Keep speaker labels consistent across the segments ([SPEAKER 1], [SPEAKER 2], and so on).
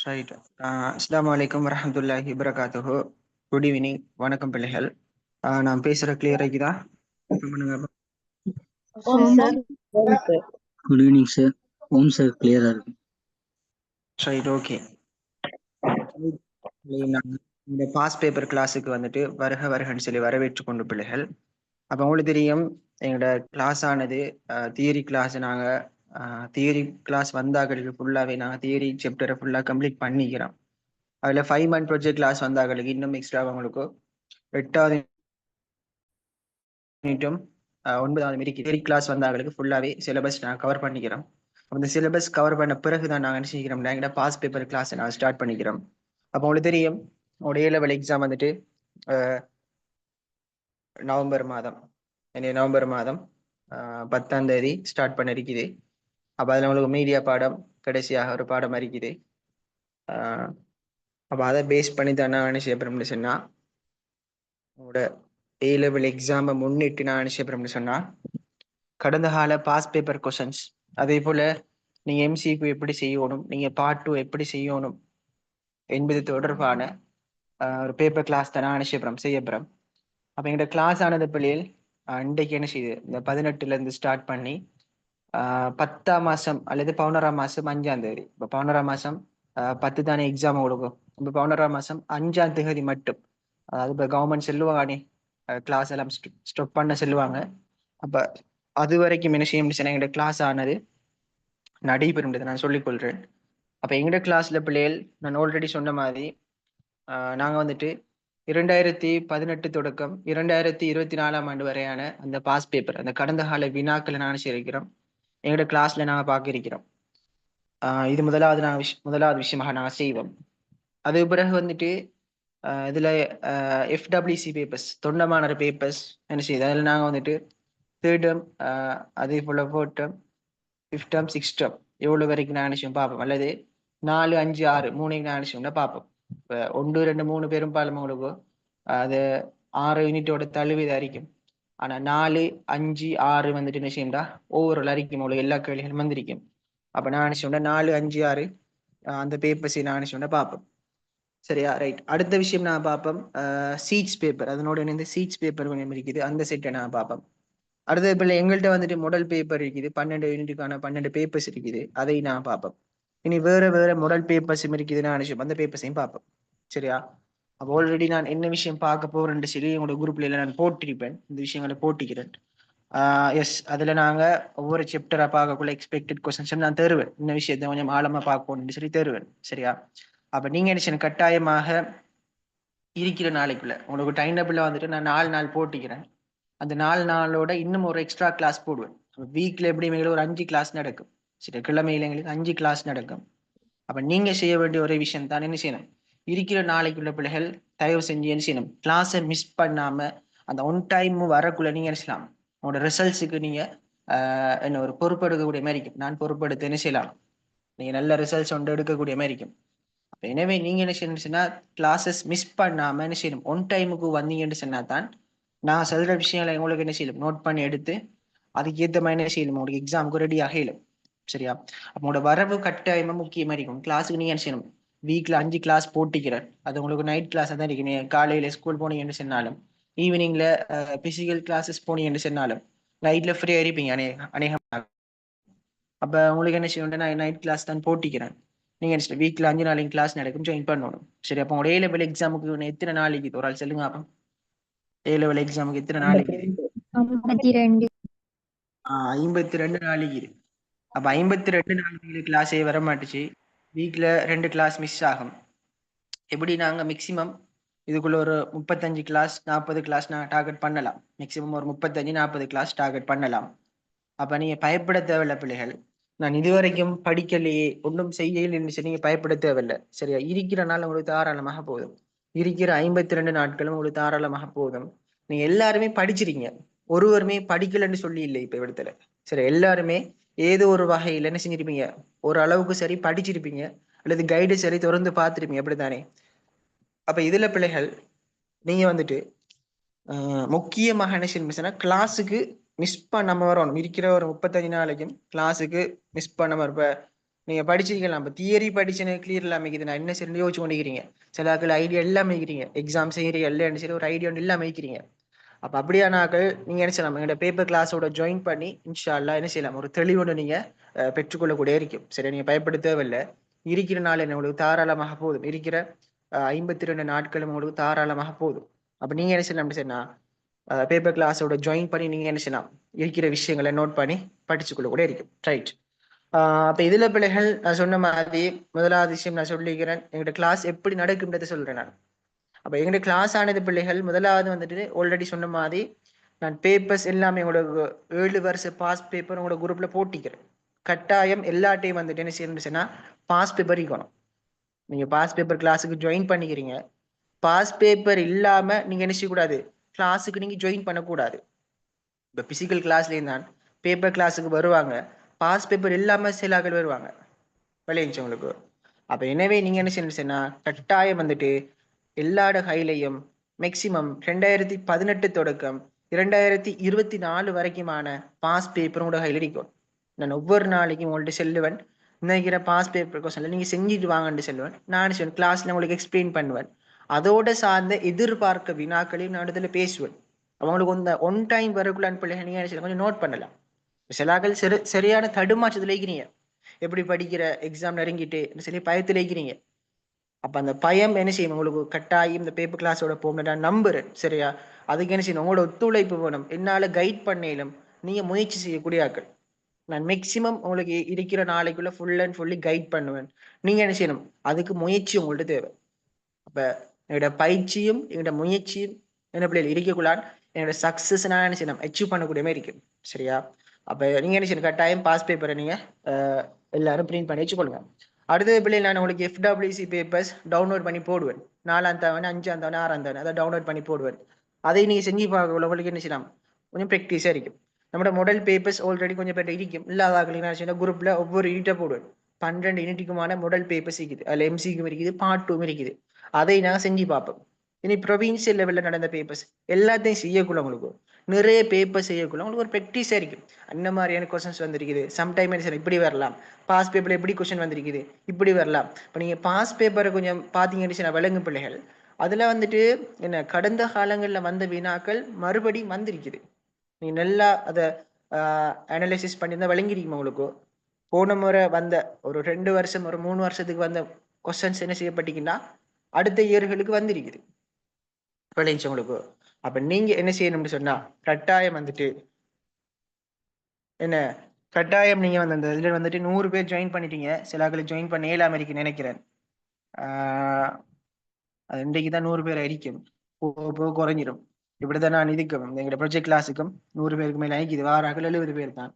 [SPEAKER 1] Right. அஸ்ஸலாமு அலைக்கும் வரஹ்மத்துல்லாஹி வபரகாத்துஹு. Good evening. வணக்கம் பிள்ளைகள். நான் பேசுற கிளியர் ஆகிதா?
[SPEAKER 2] Good evening sir. ஓம் சார் கிளியரா இருக்கு.
[SPEAKER 1] Right, okay. இந்த பாஸ் பேப்பர் கிளாஸுக்கு வந்துட்டு வருக வருகன்னு சொல்லி வரவேற்று கொண்டு பிள்ளைகள். அப்போ உங்களுக்கு தெரியும் எங்களோட கிளாஸ் ஆனது தியரி கிளாஸ். நாங்கள் தியரி கிளாஸ் வந்தாக்களுக்கு ஃபுல்லாகவே நாங்கள் தியரி சாப்டரை ஃபுல்லாக கம்ப்ளீட் பண்ணிக்கிறோம். அதில் 5 month ப்ரொஜெக்ட் கிளாஸ் வந்தாக்களுக்கு இன்னும் எக்ஸ்ட்ரா உங்களுக்கு 8வது யூனிட்டும் 9வது மாரி தியரி கிளாஸ் வந்தாக்களுக்கு ஃபுல்லாகவே சிலபஸ் நாங்கள் கவர் பண்ணிக்கிறோம். அந்த சிலபஸ் கவர் பண்ண பிறகு தான் நாங்கள் என்ன செய்கிறோம், எங்களோட பாஸ் பேப்பர் கிளாஸை நாங்கள் ஸ்டார்ட் பண்ணிக்கிறோம். அப்போ உங்களுக்கு தெரியும் உங்களோட A-level எக்ஸாம் வந்துட்டு நவம்பர் மாதம் 10ஆம் தேதி ஸ்டார்ட் பண்ண இருக்குது. அப்போ அதில் உங்களுக்கு மீடியா பாடம் கடைசியாக ஒரு பாடம் இருக்குது. அப்போ அதை பேஸ் பண்ணி தான் நான் என்ன செய்யப்படும்னு சொன்னால் உங்களோட A-level எக்ஸாமை முன்னிட்டு நான் என்ன செய்யப்படும்னு சொன்னால் கடந்த கால பாஸ் பேப்பர் கொஷன்ஸ், அதே போல் நீங்கள் MCQ எப்படி செய்யணும், நீங்கள் பார்ட் 2 எப்படி செய்யணும் என்பது தொடர்பான ஒரு பேப்பர் கிளாஸ் தான் நான் என்ன செய்யப்படுறோம். அப்போ எங்களோட கிளாஸ் ஆனது பிள்ளைகள் இன்றைக்கு என்ன செய்யுது, இந்த 18லேருந்து ஸ்டார்ட் பண்ணி 10ஆம் மாதம் அல்லது 11ஆம் மாதம் 5ஆம் தேதி. இப்போ 11ஆம் மாதம் 10 தானே எக்ஸாம் கொடுக்கும். இப்போ 11ஆம் மாதம் 5ஆம் தேதி மட்டும், அதாவது இப்போ கவர்மெண்ட் செல்லுவாங்க கிளாஸ் எல்லாம் ஸ்டாப் பண்ண செல்லுவாங்க. அப்போ அது வரைக்கும் என்ன செய்ய முடியும், எங்களோட கிளாஸ் ஆனது நடைபெறும் நான் சொல்லிக்கொள்கிறேன். அப்போ எங்களோட கிளாஸில் பிள்ளைகள் நான் ஆல்ரெடி சொன்ன மாதிரி நாங்கள் வந்துட்டு 2018 தொடக்கம் 2024ஆம் ஆண்டு வரையான அந்த பாஸ் பேப்பர், அந்த கடந்த கால வினாக்களை நாங்கள் சேர்க்கிறோம் எங்களோட கிளாஸ்ல நாங்கள் பார்க்க இருக்கிறோம். இது முதலாவது விஷயமாக நாங்கள் செய்வோம். அது பிறகு வந்துட்டு இதில் FWC பேப்பர்ஸ், தொண்டமானர் பேப்பர்ஸ் என்ன செய்யுது, அதில் நாங்கள் வந்துட்டு 3rd term, அதே போல் 4th term, 5th term, 6th term எவ்வளோ வரைக்கும் நான் நினைச்சோம் பார்ப்போம். அல்லது 4, 5, 6 3 நான் நினைச்சோம்னா பார்ப்போம். இப்போ 1, 2, 3 பெரும்பாலும் உங்களுக்கு அது 6 யூனிட்டோட தழுவித அறிக்கும். ஆனால் 4, 5, 6 வந்துட்டு என்ன செய்யும்டா ஓவரால் அறிக்கும், உங்களுக்கு எல்லா கேள்விகளும் வந்திருக்கும். அப்போ நான் நினைச்சோம்னா 4, 5, 6 அந்த பேப்பர்ஸை நான் நினைச்சோம்னா பார்ப்போம். சரியா? ரைட். அடுத்த விஷயம் நான் பார்ப்போம் சீட்ஸ் பேப்பர். அதனோட இணைந்து சீட்ஸ் பேப்பர் கொஞ்சம் இருக்குது, அந்த செட்டை நான் பார்ப்போம். அடுத்த இப்போ எங்கள்கிட்ட வந்துட்டு மாடல் பேப்பர் இருக்குது, 12 யூனிட்டுக்கான 12 பேப்பர்ஸ் இருக்குது, அதை நான் பார்ப்போம். இனி வேற மாடல் பேப்பர்ஸும் இருக்குது, நான் நினைச்சோம் அந்த பேப்பர்ஸையும் பார்ப்போம். சரியா? அப்போ ஆல்ரெடி நான் என்ன விஷயம் பார்க்க போறேன்னு சொல்லி உங்களோட குரூப்ல நான் போட்டிருப்பேன், இந்த விஷயங்களை போட்டிக்கிறேன். எஸ், அதில் நாங்கள் ஒவ்வொரு சாப்டராக பார்க்கக்குள்ள எக்ஸ்பெக்டட் கொஸ்டின்ஸ் நான் தருவேன், இந்த விஷயத்தை கொஞ்சம் ஆழமாக பார்க்கணும்னு சொல்லி தருவேன். சரியா? அப்போ நீங்கள் என்ன கட்டாயமாக இருக்கிற நாளைக்குள்ள உங்களுக்கு டைம் டேபிளில் வந்துட்டு நான் 4 நாள் போட்டிக்கிறேன். அந்த 4 நாளோட இன்னும் ஒரு எக்ஸ்ட்ரா கிளாஸ் போடுவேன். வீக்ல எப்படி ஒரு 5 கிளாஸ் நடக்கும். சரி, கிழமையில எங்களுக்கு 5 கிளாஸ் நடக்கும். அப்ப நீங்க செய்ய வேண்டிய ஒரே விஷயம் தான் என்ன செய்யணும், இருக்கிற நாளைக்குள்ள பிள்ளைகள் தயவு செஞ்சு என்ன செய்யணும், கிளாஸை மிஸ் பண்ணாம அந்த ஒன் டைம் வரக்குள்ள நீங்க என்ன செய்யலாம், உங்களோட ரிசல்ட்ஸுக்கு நீங்க என்ன ஒரு பொறுப்பெடுக்கக்கூடிய மாதிரி இருக்கும். நான் பொறுப்பெடுத்து என்ன செய்யலாம், நீங்க நல்ல ரிசல்ட்ஸ் ஒன்று எடுக்கக்கூடிய மாதிரி இருக்கும். எனவே நீங்க என்ன செய்யணும்னா கிளாஸஸ் மிஸ் பண்ணாம என்ன செய்யணும், ஒன் டைமுக்கு வந்தீங்கன்னு சொன்னா தான் நான் சொல்ற விஷயங்களை உங்களுக்கு என்ன செய்யணும், நோட் பண்ணி எடுத்து அதுக்கு ஏற்ற மாதிரி என்ன செய்யணும், உங்களுக்கு எக்ஸாமுக்கு ரெடி ஆகலும். சரியா? உங்களோட வரவு கட்டாயமா முக்கியமா இருக்கும். கிளாஸுக்கு நீங்க என்ன செய்யணும், வீக்ல 5 கிளாஸ் போட்டிக்கிறேன். அது உங்களுக்கு நைட் கிளாஸ் தான் இருக்கு. நீங்க காலையில ஸ்கூல் போனீங்கன்னு சொன்னாலும், ஈவினிங்ல பிசிக்கல் கிளாஸஸ் போனீங்கன்னு சொன்னாலும், நைட்ல ஃப்ரீயா இருப்பீங்க அநேகமாக. அப்ப உங்களுக்கு என்ன செய்யணும், நான் நைட் கிளாஸ் தான் போட்டிக்கிறேன். நீங்க என்ன வீக்ல 5 நாளைக்கு கிளாஸ் நடக்கும், ஜாயின் பண்ணணும். சரி, அப்போ உங்களோட A-level எக்ஸாமுக்கு எத்தனை நாளைக்கு ஒரு ஆள் சொல்லுங்க அப்போ, A-level எக்ஸாமுக்கு எத்தனை நாளைக்கு?
[SPEAKER 3] 52.
[SPEAKER 1] 52 நாளைக்கு. அப்ப 52 நாளைக்கு கிளாஸே வர மாட்டுச்சு. வீக்ல 2 கிளாஸ் மிஸ் ஆகும். எப்படி நாங்க மேக்சிமம் இதுக்குள்ள ஒரு 35 கிளாஸ் 40 கிளாஸ் நான் டார்கெட் பண்ணலாம். மேக்சிமம் ஒரு 35 40 கிளாஸ் டார்கெட் பண்ணலாம். அப்ப நீங்க பயப்பட தேவையில்ல பிள்ளைகள். நான் இதுவரைக்கும் படிக்கலையே, ஒன்றும் செய்யலைன்னு நீங்க பயப்பட தேவையில்லை. சரியா? இருக்கிற நாள் உங்களுக்கு தாராளமாக போதும். இருக்கிற 52 நாட்களும் உங்களுக்கு தாராளமாக போதும். நீங்க எல்லாருமே படிச்சிருக்கீங்க, ஒருவருமே படிக்கலன்னு சொல்லி இல்லை இப்ப இடத்துல. சரி, எல்லாருமே ஏதோ ஒரு வகையில் என்ன செஞ்சிருப்பீங்க, ஒரு அளவுக்கு சரி படிச்சிருப்பீங்க, அல்லது கைடு சரி தொடர்ந்து பார்த்துருப்பீங்க, அப்படித்தானே? அப்ப இதுல பிள்ளைகள் நீங்க வந்துட்டு முக்கியமாக என்ன செய்யணும், கிளாஸுக்கு மிஸ் பண்ணாம வரணும். இருக்கிற ஒரு 35 நாளைக்கும் கிளாஸுக்கு மிஸ் பண்ணாம இருப்ப. நீங்க படிச்சிருக்கலாம். இப்போ தியரி படிச்சுன்னு கிளியர் இல்லாம இருக்குது. நான் என்ன சரி யோசிச்சு கொண்டிருக்கிறீங்க. சில ஆக்கள் ஐடியா எல்லாம் வைக்கிறீங்க. எக்ஸாம் செய்யறீங்க இல்லைன்னு சரி ஒரு ஐடியா ஒன்று எல்லாம் வைக்கிறீங்க. அப்போ அப்படியானாக்கள் நீங்க என்ன செய்யலாம், எங்களோட பேப்பர் கிளாஸோட ஜாயின் பண்ணி இன்ஷா அல்லா என்ன செய்யலாம், ஒரு தெளிவோடு நீங்க பெற்றுக்கொள்ளக்கூடிய இருக்கும். சரி, நீங்க பயப்பட தேவையில்லை. இருக்கிற நாள் என்ன உங்களுக்கு தாராளமாக போதும். இருக்கிற 52 நாட்களும் உங்களுக்கு தாராளமாக போதும். அப்ப நீங்க என்ன செய்யலாம் சொன்னா, பேப்பர் கிளாஸோட ஜாயின் பண்ணி நீங்க என்ன செய்யலாம், இருக்கிற விஷயங்களை நோட் பண்ணி படிச்சுக்கொள்ள கூட இருக்கும். ரைட். அப்ப இதுல பிள்ளைகள் நான் சொன்ன மாதிரி முதலாவது விஷயம் நான் சொல்லிக்கிறேன், எங்களோட கிளாஸ் எப்படி நடக்கும்ன்றதை சொல்றேன் நான். அப்ப எங்களுடைய கிளாஸ் ஆனது பிள்ளைகள் முதலாவது வந்துட்டு ஆல்ரெடி சொன்ன மாதிரி நான் பேப்பர்ஸ் எல்லாமே உங்களுக்கு 7 வருஷ பாஸ் பேப்பர் உங்களோட குரூப்ல போட்டிக்கிறேன். கட்டாயம் எல்லா டைம் வந்துட்டு என்ன செய்யணும்னா பாஸ் பேப்பர் இருக்கணும். நீங்க பாஸ் பேப்பர் கிளாஸுக்கு ஜாயின் பண்ணிக்கிறீங்க, பாஸ் பேப்பர் இல்லாம நீங்க என்ன செய்யக்கூடாது, கிளாஸுக்கு நீங்க ஜாயின் பண்ணக்கூடாது. இப்போ பிசிக்கல் கிளாஸ்லேயும் தான் பேப்பர் கிளாஸுக்கு வருவாங்க, பாஸ் பேப்பர் இல்லாம சில ஆட்கள் வருவாங்க விளையிச்சு உங்களுக்கு. அப்ப எனவே நீங்க என்ன செய்யணும்னா கட்டாயம் வந்துட்டு எல்லாட கையிலையும் மேக்சிமம் 2018 தொடக்கம் 2024 வரைக்குமான பாஸ் பேப்பர் உங்களோட கையில் இருக்கும். நான் ஒவ்வொரு நாளைக்கும் உங்கள்ட்ட செல்லுவேன், நினைக்கிற பாஸ் பேப்பர் கொஸ்டின்ல நீங்க செஞ்சுட்டு வாங்கன்னு சொல்லுவேன். நான் சொல்லுவேன் கிளாஸ்ல உங்களுக்கு எக்ஸ்பிளைன் பண்ணுவேன். அதோட சார்ந்த எதிர்பார்க்க வினாக்களையும் நான் இடத்துல பேசுவேன். அவங்களுக்கு இந்த ஒன் டைம் வரக்குள்ள பிள்ளைங்க நீங்க கொஞ்சம் நோட் பண்ணலாம். சிலாக்கள் சரியான தடுமாற்றத்தில் இருக்கிறீங்க, எப்படி படிக்கிற எக்ஸாம் நெருங்கிட்டு சொல்லி பயத்தில் இருக்கிறீங்க. அப்ப அந்த பயம் என்ன செய்யணும், உங்களுக்கு கட்டாயம் இந்த பேப்பர் கிளாஸோட போகணும் நான் நம்புறேன். சரியா, அதுக்கு என்ன செய்யணும், உங்களோட ஒத்துழைப்பு வேணும். என்னால கைட் பண்ணலும் நீங்க முயற்சி செய்யக்கூடிய ஆக்கள். நான் மேக்சிமம் உங்களுக்கு இருக்கிற நாளைக்குள்ள ஃபுல் அண்ட் ஃபுல்லி கைட் பண்ணுவேன். நீங்க என்ன செய்யணும், அதுக்கு முயற்சி உங்கள்ட்ட தேவை. அப்ப என்னோட பயிற்சியும் என்னோட முயற்சியும் என்ன பிள்ளைகள் இருக்கக்குள்ளான் என்னோட சக்சஸ் நான் என்ன செய்யணும் அச்சீவ் பண்ணக்கூடிய மாதிரி இருக்கும். சரியா, அப்ப நீங்க என்ன செய்யணும், கட்டாயம் பாஸ் பேப்பரை நீங்க எல்லாரும் பிரிண்ட் பண்ணி வச்சுக்கொள்ளுங்க. அடுத்தது பிள்ளைகள் நான் உங்களுக்கு FWC பேப்பர்ஸ் டவுன்லோட் பண்ணி போடுவேன். 4ஆம் தவணை 5ஆம் தவணை 6ஆம் தவணை அதை டவுன்லோட் பண்ணி போடுவேன். அதை நீங்க செஞ்சு பார்க்க உங்களுக்கு என்ன செய்யலாம், கொஞ்சம் ப்ராக்டிஸாக இருக்கும். நம்மளோட மாடல் பேப்பர்ஸ் ஆல்ரெடி கொஞ்சம் பேர் இருக்கும். இல்லாத குரூப்ல ஒவ்வொரு யூனிட்டை போடுவேன். 12 யூனிட்டுக்குமான மாடல் பேப்பர்ஸ் இருக்குது. அதில் MCQ இருக்குது, பார்ட் 2 இருக்குது. அதை நாங்கள் செஞ்சு பார்ப்போம். இனி ப்ரொவின்சியல் லெவலில் நடந்த பேப்பர்ஸ் எல்லாத்தையும் செய்யக்குள்ள உங்களுக்கு நிறைய பேப்பர் செய்யக்குள்ள உங்களுக்கு ஒரு ப்ராக்டிஸாக இருக்கும். அந்த மாதிரியான கொஸ்டின்ஸ் வந்திருக்குது. சம்டைம் இப்படி வரலாம், பாஸ் பேப்பர்ல எப்படி கொஸ்டின் வந்திருக்குது இப்படி வரலாம். இப்போ நீங்க பாஸ் பேப்பரை கொஞ்சம் பார்த்தீங்கன்னு விளங்கு பிள்ளைகள், அதுல வந்துட்டு என்ன கடந்த காலங்களில் வந்த வினாக்கள் மறுபடியும் வந்திருக்குது. நீங்க நல்லா அதை அனலைசிஸ் பண்ணியிருந்தா விளங்கிருக்குமா உங்களுக்கு. போன முறை வந்த ஒரு 2 வருஷம் ஒரு 3 வருஷத்துக்கு வந்த கொஸ்டின்ஸ் என்ன செய்யப்பட்டீங்கன்னா அடுத்த இயர்களுக்கு வந்திருக்குது விளைஞ்சு உங்களுக்கு. அப்ப நீங்க என்ன செய்யணும்னு சொன்னா கட்டாயம் வந்துட்டு என்ன, கட்டாயம் நீங்க வந்து அந்த இதுல வந்துட்டு 100 பேர் ஜாயின் பண்ணிட்டீங்க. சில ஆக்களை ஜாயின் பண்ண இயலாம இருக்குன்னு நினைக்கிறேன். அது இன்றைக்கு தான் 100 பேர் இருக்கும், போக போக குறைஞ்சிடும். இப்படிதான் நான் இதுக்கும் எங்களோட ப்ரொஜெக்ட் கிளாஸுக்கும் 100 பேருக்கு மேல அழைக்குது. வாராக்கள் 70 பேர் தான்.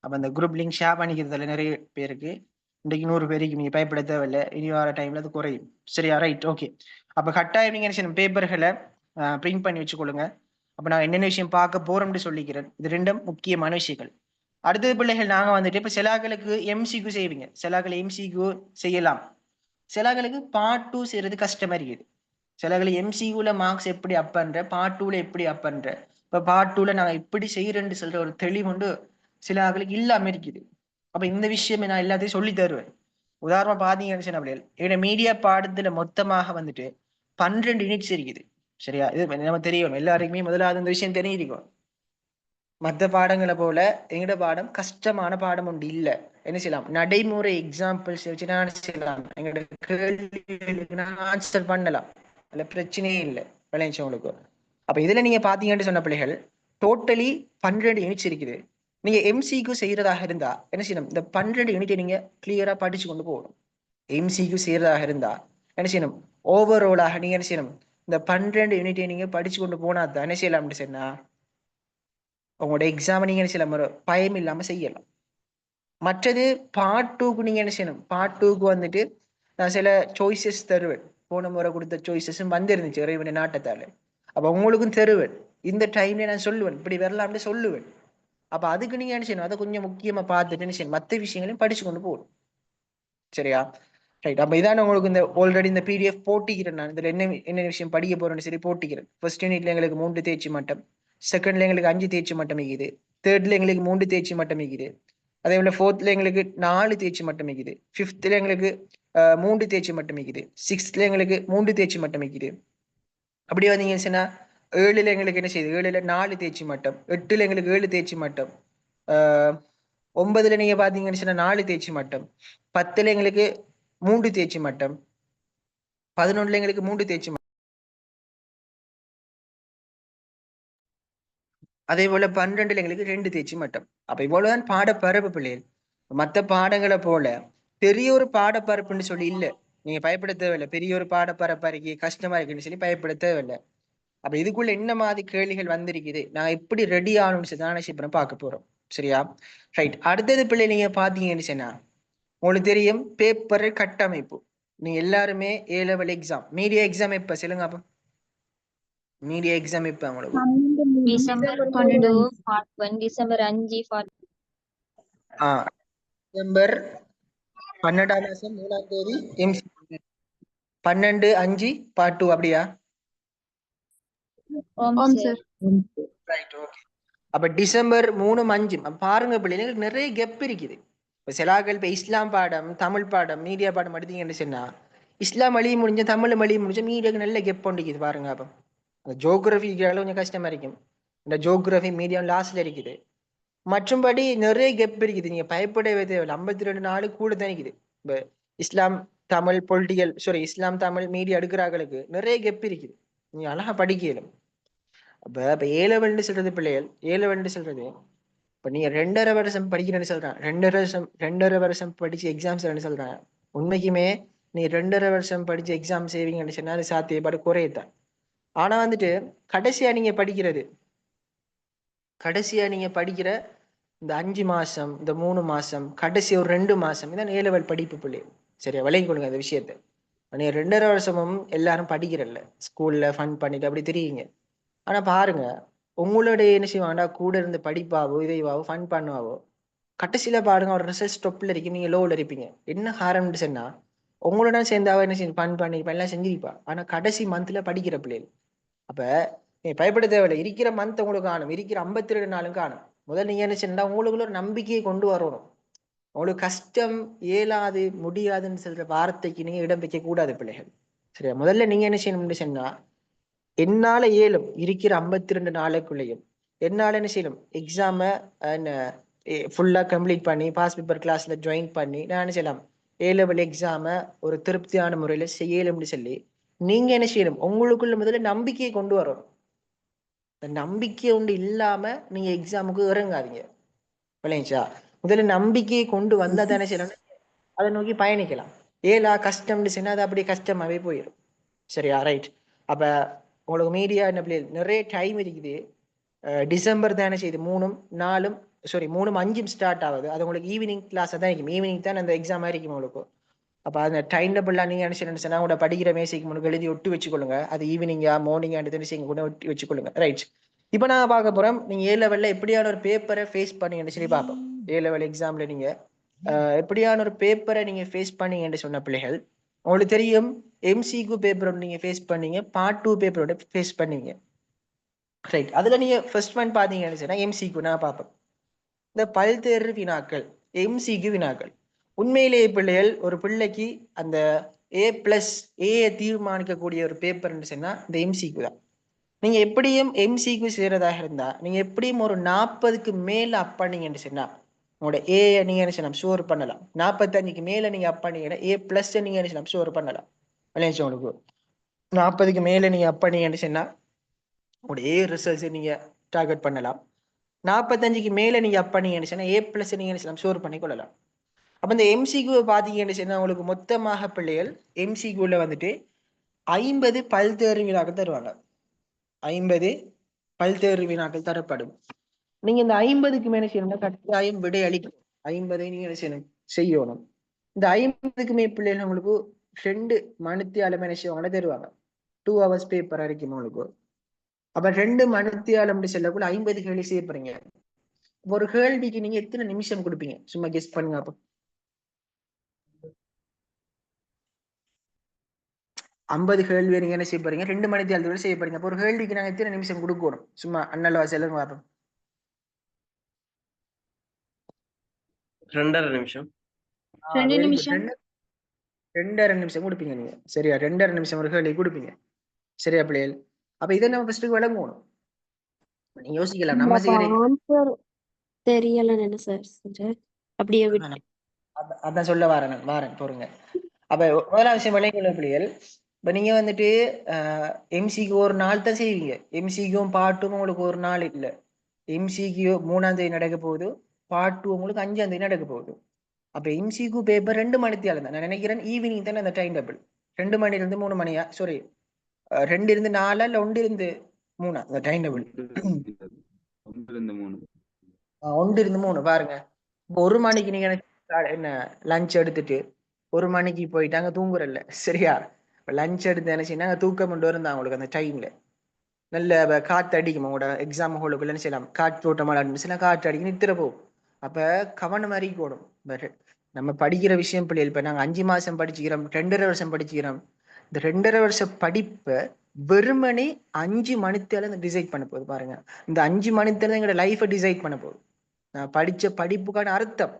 [SPEAKER 1] அப்ப அந்த குரூப் லிங்க் ஷேர் பண்ணிக்கிறதுல நிறைய பேருக்கு இன்றைக்கு 100 பேருக்கு நீங்க பயப்பட தேவையில்லை. இனி வர டைம்ல அது குறையும். சரியா, ரைட், ஓகே. அப்ப கட்டாயம் நீங்க என்ன செய்யணும், பேப்பர்களை பிரிண்ட் பண்ணி வச்சுக்கொள்ளுங்க. அப்ப நான் என்னென்ன விஷயம் பார்க்க போறோம்னு சொல்லிக்கிறேன். இது ரெண்டும் முக்கியமான விஷயங்கள். அடுத்தது பிள்ளைகள் நாங்க வந்துட்டு இப்ப சிலாக்களுக்கு MCQ செய்வீங்க, சிலாக்கள் MCQ செய்யலாம், சிலாக்களுக்கு பார்ட் 2 செய்யறது கஷ்டமா இருக்குது. சிலகளை MCQல மார்க்ஸ் எப்படி அப் பண்ற, பார்ட் 2ல எப்படி அப் பண்ற, இப்ப பார்ட் 2ல நாங்க இப்படி செய்யறேன்னு சொல்ற ஒரு தெளிவுண்டு சில ஆக்களுக்கு இல்லாம இருக்குது. அப்ப இந்த விஷயம் நான் எல்லாத்தையும் சொல்லி தருவேன். உதாரணமா பாத்தீங்கன்னு அப்படியே என்னோட மீடியா பாடத்துல மொத்தமாக வந்துட்டு 12 யூனிட்ஸ் இருக்குது. சரியா, இது நம்ம தெரியும் எல்லாருக்குமே முதலாவது இந்த விஷயம் தெரிஞ்சிருக்கும். மற்ற பாடங்களை போல எங்கட பாடம் கஷ்டமான பாடம் ஒன்று இல்லை. என்ன செய்யலாம், நடைமுறை எக்ஸாம்பிள்ஸ் வச்சு நான் செய்யலாம், எங்களோட கேள்விகளுக்கு நான் ஆன்சர் பண்ணலாம், அதுல பிரச்சனையே இல்லை விளைஞ்சவங்களுக்கு. அப்ப இதுல நீங்க பாத்தீங்கன்னு சொன்ன பிள்ளைகள் டோட்டலி 12 யூனிட்ஸ் இருக்குது. நீங்க MCQ செய்யறதாக இருந்தா என்ன செய்யணும், இந்த 12 யூனிட்டை நீங்க கிளியரா படிச்சு கொண்டு போகணும். MCQ செய்யறதாக இருந்தா என்ன செய்யணும், ஓவராலாக நீங்க என்ன செய்யணும், இந்த 12 யூனிட்டை நீங்க படிச்சு கொண்டு போனா தான் என்ன செய்யலாம் அப்படின்னு சொன்னா உங்களோட எக்ஸாம் நீங்க என்ன செய்யலாம், ஒரு பயம் இல்லாம செய்யலாம். மற்றது பார்ட் 2க்கு நீங்க என்ன செய்யணும், பார்ட் 2க்கு வந்துட்டு நான் சில சாய்ஸஸ் தருவேன். போன முறை கொடுத்த சாய்ஸஸும் வந்துருந்துச்சு இறைவனை நாட்டத்தால. அப்ப உங்களுக்கும் தருவேன். இந்த டைம்ல நான் சொல்லுவேன் இப்படி வரலாம்னு சொல்லுவேன். அப்ப அதுக்கு நீங்க என்ன செய்யணும், அதை கொஞ்சம் முக்கியமா பார்த்துட்டு என்ன செய்யணும், மற்ற விஷயங்களையும் படிச்சு கொண்டு போகணும். சரியா, ரைட். அப்ப இதான் உங்களுக்கு இந்த ஆல்ரெடி இந்த PDF போட்டிக்கிறேன். நான் இதுல என்ன விஷயம் படிக்க போறேன்னு சரி போட்டிக்கிறேன். ஃபர்ஸ்ட் யூனிட்ல எங்களுக்கு 3 தேர்ச்சி மட்டம், செகண்ட்ல எங்களுக்கு 5 தேர்ச்சி மட்டம் இருக்குது, தேர்ட்ல எங்களுக்கு 3 தேர்ச்சி மட்டம் இருக்குது, அதே போல 4th எங்களுக்கு 4 தேர்ச்சி மட்டும் இருக்குது. 5th எங்களுக்கு 3 தேர்ச்சி மட்டும் இருக்குது. 6th எங்களுக்கு 3 தேர்ச்சி மட்டும் இருக்குது. அப்படி வந்தீங்கன்னு சொன்னா 7ல எங்களுக்கு என்ன செய்யுது, 7ல 4 தேர்ச்சி மட்டும், 8ல எங்களுக்கு 7 தேர்ச்சி மட்டும், 9ல நீங்க பாத்தீங்கன்னு சொன்னா 4 தேர்ச்சி மட்டும், 10ல எங்களுக்கு 3 தேர்ச்சி மட்டும், 11ல எங்களுக்கு 3 தேர்ச்சி மட்டும். அதே போல 12ல எங்களுக்கு 2 தேர்ச்சி மட்டும். அப்ப இவ்வளவுதான் பாடப்பரப்பு பிள்ளைகள். மற்ற பாடங்களை போல பெரிய ஒரு பாடப்பரப்புன்னு சொல்லி இல்ல. நீங்க பயப்பட தேவையில்லை. பெரிய ஒரு பாடப்பரப்பா இருக்கு, கஷ்டமா இருக்குன்னு சொல்லி பயப்பட தேவையில்லை. அப்ப இதுக்குள்ள என்ன மாதிரி கேள்விகள் வந்திருக்குது, நான் எப்படி ரெடி ஆகணும்னு சொல்லி தான் இப்ப பார்க்க போறோம். சரியா? ரைட். அடுத்தது பிள்ளை நீங்க பாத்தீங்கன்னு சொன்னா உங்களுக்கு தெரியும் பேப்பர் கட்டமைப்பு. நீங்க எல்லாருமே A level exam, media exam எப்ப சொல்லுங்க அப்ப? மீடியா எக்ஸாம் எப்ப உங்களுக்கு?
[SPEAKER 3] December 12 part 1 December 5 part
[SPEAKER 1] December 12ஆம் மாசம் 3ஆம் தேதி MC 12/5 part 2 அப்படியா?
[SPEAKER 3] ஓம் சார்.
[SPEAKER 1] Right, okay. அப்ப டிசம்பர் 3, 5 பாருங்க பிள்ளைங்களுக்கு நிறைய கெப் இருக்குது. இப்ப சிலாக்கள் இப்ப இஸ்லாம் பாடம், தமிழ் பாடம், மீடியா பாடம் எடுத்தீங்கன்னு சொன்னா இஸ்லாம் வழி முடிஞ்ச தமிழ் வழி முடிஞ்ச மீடியாவுக்கு நல்ல கெப் இருக்குது பாருங்க. அப்ப அந்த ஜோகிரபிக்கு கொஞ்சம் கஷ்டமா இருக்கும். இந்த ஜோகிரபி மீடியம் லாஸ்ட்ல இருக்குது. மற்றும்படி நிறைய கெப் இருக்குது. நீங்க பயப்படவே தேவையில்லை. 52 நாள் கூட தான் இருக்குது. இப்ப இஸ்லாம் தமிழ் பொலிட்டிக்கல் இஸ்லாம் தமிழ் மீடியா எடுக்கிறார்களுக்கு நிறைய கெப் இருக்குது. நீங்க அழகா படிக்கலும். அப்ப இப்ப A level சொல்றது பிள்ளைகள், A level சொல்றது இப்ப நீங்க 2.5 வருஷம் படிக்கிறேன்னு சொல்றேன். 2.5 வருஷம் படிச்சு எக்ஸாம்ஸ் சொல்றேன். உண்மைக்குமே நீ 2.5 வருஷம் படிச்சு எக்ஸாம் செய்வீங்கன்னு சொன்னா அது சாத்தியப்பாடு குறையத்தான். ஆனா வந்துட்டு கடைசியா நீங்க படிக்கிற இந்த 5 மாசம், இந்த 3 மாசம், கடைசி ஒரு 2 மாசம் இதான் A level படிப்பு பிள்ளை. சரியா? விளங்கி கொடுங்க அந்த விஷயத்த. நீங்க 2.5 வருஷமும் எல்லாரும் படிக்கிறல்ல, ஸ்கூல்ல ஃபன் பண்ணிட்டு அப்படி தெரியுங்க. ஆனா பாருங்க, உங்களுடைய என்ன செய்வாண்டா கூட இருந்து படிப்பாவோ இதைவாவோ ஃபன் பண்ணுவாவோ கடைசியில பாருங்க ஒரு ரிசல்ட் ஸ்டொப்ல இருக்கு, நீங்க லோவில் இருப்பீங்க. என்ன காரணம்னு சொன்னா உங்களோட சேர்ந்தாவோ என்ன செய்யும், ஃபன் பண்ணிருப்பா, எல்லாம் செஞ்சிருப்பா. ஆனா கடைசி மந்த்ல படிக்கிற பிள்ளைகள். அப்ப நீ பயப்பட தேவையில்லை. இருக்கிற மந்த் உங்களுக்கு காணும், இருக்கிற 52 நாளும் காணும். முதல்ல நீங்க என்ன செய்யணும், உங்களுக்குள்ள ஒரு நம்பிக்கையை கொண்டு வரணும். உங்களுக்கு கஷ்டம், இயலாது, முடியாதுன்னு சொல்ற வார்த்தைக்கு நீங்க இடம் வைக்க கூடாது பிள்ளைகள். சரியா? முதல்ல நீங்க என்ன செய்யணும்னு சொன்னா என்னால இயலும் இருக்கிற 52 நாளுக்குள்ளேயும் என்னால என்ன செய்யணும், எக்ஸாம ஃபுல்லா கம்ப்ளீட் பண்ணி பாஸ் பேப்பர் கிளாஸ்ல ஜாயின் பண்ணி நான் என்ன செய்யலாம், A level எக்ஸாம ஒரு திருப்தியான முறையில செய்யலும்னு சொல்லி நீங்க என்ன செய்யணும், உங்களுக்குள்ள முதல்ல நம்பிக்கையை கொண்டு வரணும். இந்த நம்பிக்கை ஒன்று இல்லாம நீங்க எக்ஸாமுக்கு இறங்காதீங்க. விளைஞ்சா முதல்ல நம்பிக்கையை கொண்டு வந்தா தானே செய்யணும், அதை நோக்கி பயணிக்கலாம். ஏலா கஷ்டம்னு சொன்னா அது அப்படியே கஷ்டமாவே போயிடும். சரியா? ரைட். அப்ப உங்களுக்கு மீடியா என்ன பிள்ளைகள் நிறைய டைம் இருக்குது. டிசம்பர் தானே செய்யுது 3, 4 3, 5 ஸ்டார்ட் ஆகுது. அது உங்களுக்கு ஈவினிங் கிளாஸ் தான் இருக்கும். ஈவினிங் தான் அந்த எக்ஸாம் இருக்கும் உங்களுக்கு. அப்ப அந்த டைம் டேபிள்லாம் நீங்க நினைச்சுன்னா உங்களோட படிக்கிற மேசைக்கு முன்னாடி எழுதி ஒட்டி வச்சுக்கொள்ளுங்க. அது ஈவினிங்கா மார்னிங்கா தெரிஞ்சு கூட ஒட்டி வச்சுக்கொள்ளுங்க. ரைட். இப்ப நான் பார்க்க போறோம் நீங்க A level எப்படியான ஒரு பேப்பரை ஃபேஸ் பண்ணீங்கன்னு சொல்லி பார்ப்போம். A level எக்ஸாம்ல நீங்க எப்படியான ஒரு பேப்பரை நீங்க ஃபேஸ் பண்ணீங்கன்னு சொன்ன பிள்ளைகள் உங்களுக்கு தெரியும். MCQ பேப்பரோட நீங்க ஃபேஸ் பண்ணீங்க, பார்ட் 2 பேப்பரோட ஃபேஸ் பண்ணீங்க. ரைட். அதுல நீங்க ஃபர்ஸ்ட் ஒன் பாத்தீங்கன்னு சொன்னா MCQ நான் பார்ப்போம். இந்த பல்தேர்வு வினாக்கள், MCQ வினாக்கள். உண்மையிலேயே பிள்ளைகள் ஒரு பிள்ளைக்கு அந்த A+ தீர்மானிக்கக்கூடிய ஒரு பேப்பர்ன்னு சொன்னா இந்த MCQ தான். நீங்க எப்படியும் MCQ செய்யறதாக இருந்தா நீங்க எப்படியும் ஒரு 40க்கு மேல அப் பண்ணீங்கன்னு சொன்னா உங்களோட A நீங்க என்ன செய்யலாம், ஷோர் பண்ணலாம். 45க்கு மேல நீங்க அப் பண்ணீங்கன்னா A+ நீங்க என்ன செய்யலாம், ஷோர் பண்ணலாம். விளையாச்சு உங்களுக்கு 40க்கு மேல நீங்க அப் பண்ணீங்கன்னு சொன்னா உங்களோட A ரிசல்ட்ஸ் நீங்க டார்கெட் பண்ணலாம். 45க்கு மேல நீங்க அப் பண்ணீங்கன்னு சொன்னா A+ நீங்க என்ன செய்யலாம், ஷோர் பண்ணி கொள்ளலாம். அப்ப இந்த MCQ பாத்தீங்கன்னு சொன்னா உங்களுக்கு மொத்தமாக பிள்ளைகள் MCQல வந்துட்டு 50 பல்தேர்வு வினாக்கள் தருவாங்க. 50 பல்தேர்வு வினாக்கள் தரப்படும். நீங்க இந்த 50க்கு மேல செய்யணும்னா கட்டாயம் விடை அளிக்கணும். 50 நீங்க என்ன செய்யணும். இந்த 50க்கு மேல் பிள்ளைகள் உங்களுக்கு 2 மணித்தியாலம் என்ன செய்வாங்க தருவாங்க. 2 hours பேப்பர் வரைக்கும் உங்களுக்கு. அப்ப 2 மணித்தியாலம் செல்லக்குள்ள 50 கேள்வி செய்ய போறீங்க. ஒரு கேள்விக்கு நீங்க எத்தனை நிமிஷம் கொடுப்பீங்க, சும்மா கெஸ் பண்ணுங்க. அப்ப 50 கேள்வி நீங்க என்ன செய்ய போறீங்க, 2 மணித்தியாலத்தோட செய்ய போறீங்க. அப்ப ஒரு கேள்விக்கு நாங்க எத்தனை நிமிஷம் கொடுக்கணும், சும்மா அண்ணலவா செல்லுங்க பார்ப்போம்.
[SPEAKER 4] 2.5 நிமிஷம்.
[SPEAKER 3] ரெண்டு
[SPEAKER 1] வெரி குட்.
[SPEAKER 3] நிமிஷம்.
[SPEAKER 1] 2.5 நிமிஷம் கொடுப்பீங்க நீங்க. சரியா? 2.5 நிமிஷம் ஒரு கேள்வி கொடுப்பீங்க. சரியா பிள்ளைகள்? அப்ப இதை நம்ம ஃபர்ஸ்ட் விளங்கணும். நீங்க யோசிக்கலாம் நம்ம செய்யற
[SPEAKER 5] ஆன்சர் தெரியலன்னு சார் அப்படியே விட்டு
[SPEAKER 1] அதான் சொல்ல வாரேன் பொறுங்க. அப்ப முதலாவது விஷயம் விளைவுள்ள பிள்ளைகள், இப்ப நீங்க வந்துட்டு எம்சிக்கு ஒரு நாள் தான் செய்வீங்க. எம்சிக்கும் பாட்டும் உங்களுக்கு ஒரு நாள் இல்லை. எம்சிக்கு 3ஆம் தேதி நடக்க போகுது, பாட்டு உங்களுக்கு 5ஆம் தேதி நடக்க போகுது. அப்ப எம்சிக்கு பேப்பர் 2 மணித்தியால தான் நான் நினைக்கிறேன். ஈவினிங் தானே அந்த டைம் டேபிள் 2 மணிலிருந்து 3 மணியா, சாரி 2 இருந்து 4 இல்ல 1 இருந்து 3 அந்த டைம் டேபிள் 1 இருந்து 3 பாருங்க. இப்போ 1 மணிக்கு நீங்க என்ன லஞ்ச் எடுத்துட்டு 1 மணிக்கு போயிட்டாங்க தூங்குறல்ல, சரியா? லஞ்ச் எடுத்து என்ன செய்யணும், தூக்கம் கொண்டு இருந்தாங்க உங்களுக்கு அந்த டைம்ல. நல்ல காற்று அடிக்கும் உங்களோட எக்ஸாம் ஹாலுக்குள்ள என்ன செய்யலாம், காற்றோட்டமாக ஆரம்பிச்சுன்னா காற்று அடிக்க நித்திர போகும். அப்ப கவனம் அறிக்கணும். நம்ம படிக்கிற விஷயம் பிள்ளைகள், இப்ப நாங்க 5 மாசம் படிச்சுக்கிறோம், 2.5 வருஷம் படிச்சுக்கிறோம். இந்த 2.5 வருஷம் படிப்பை வெறுமனே 5 மணித்தால டிசைட் பண்ண போகுது பாருங்க. இந்த 5 மணித்தால எங்களோட லைஃபை டிசைட் பண்ண போகுது. நான் படிச்ச படிப்புக்கான அர்த்தம்,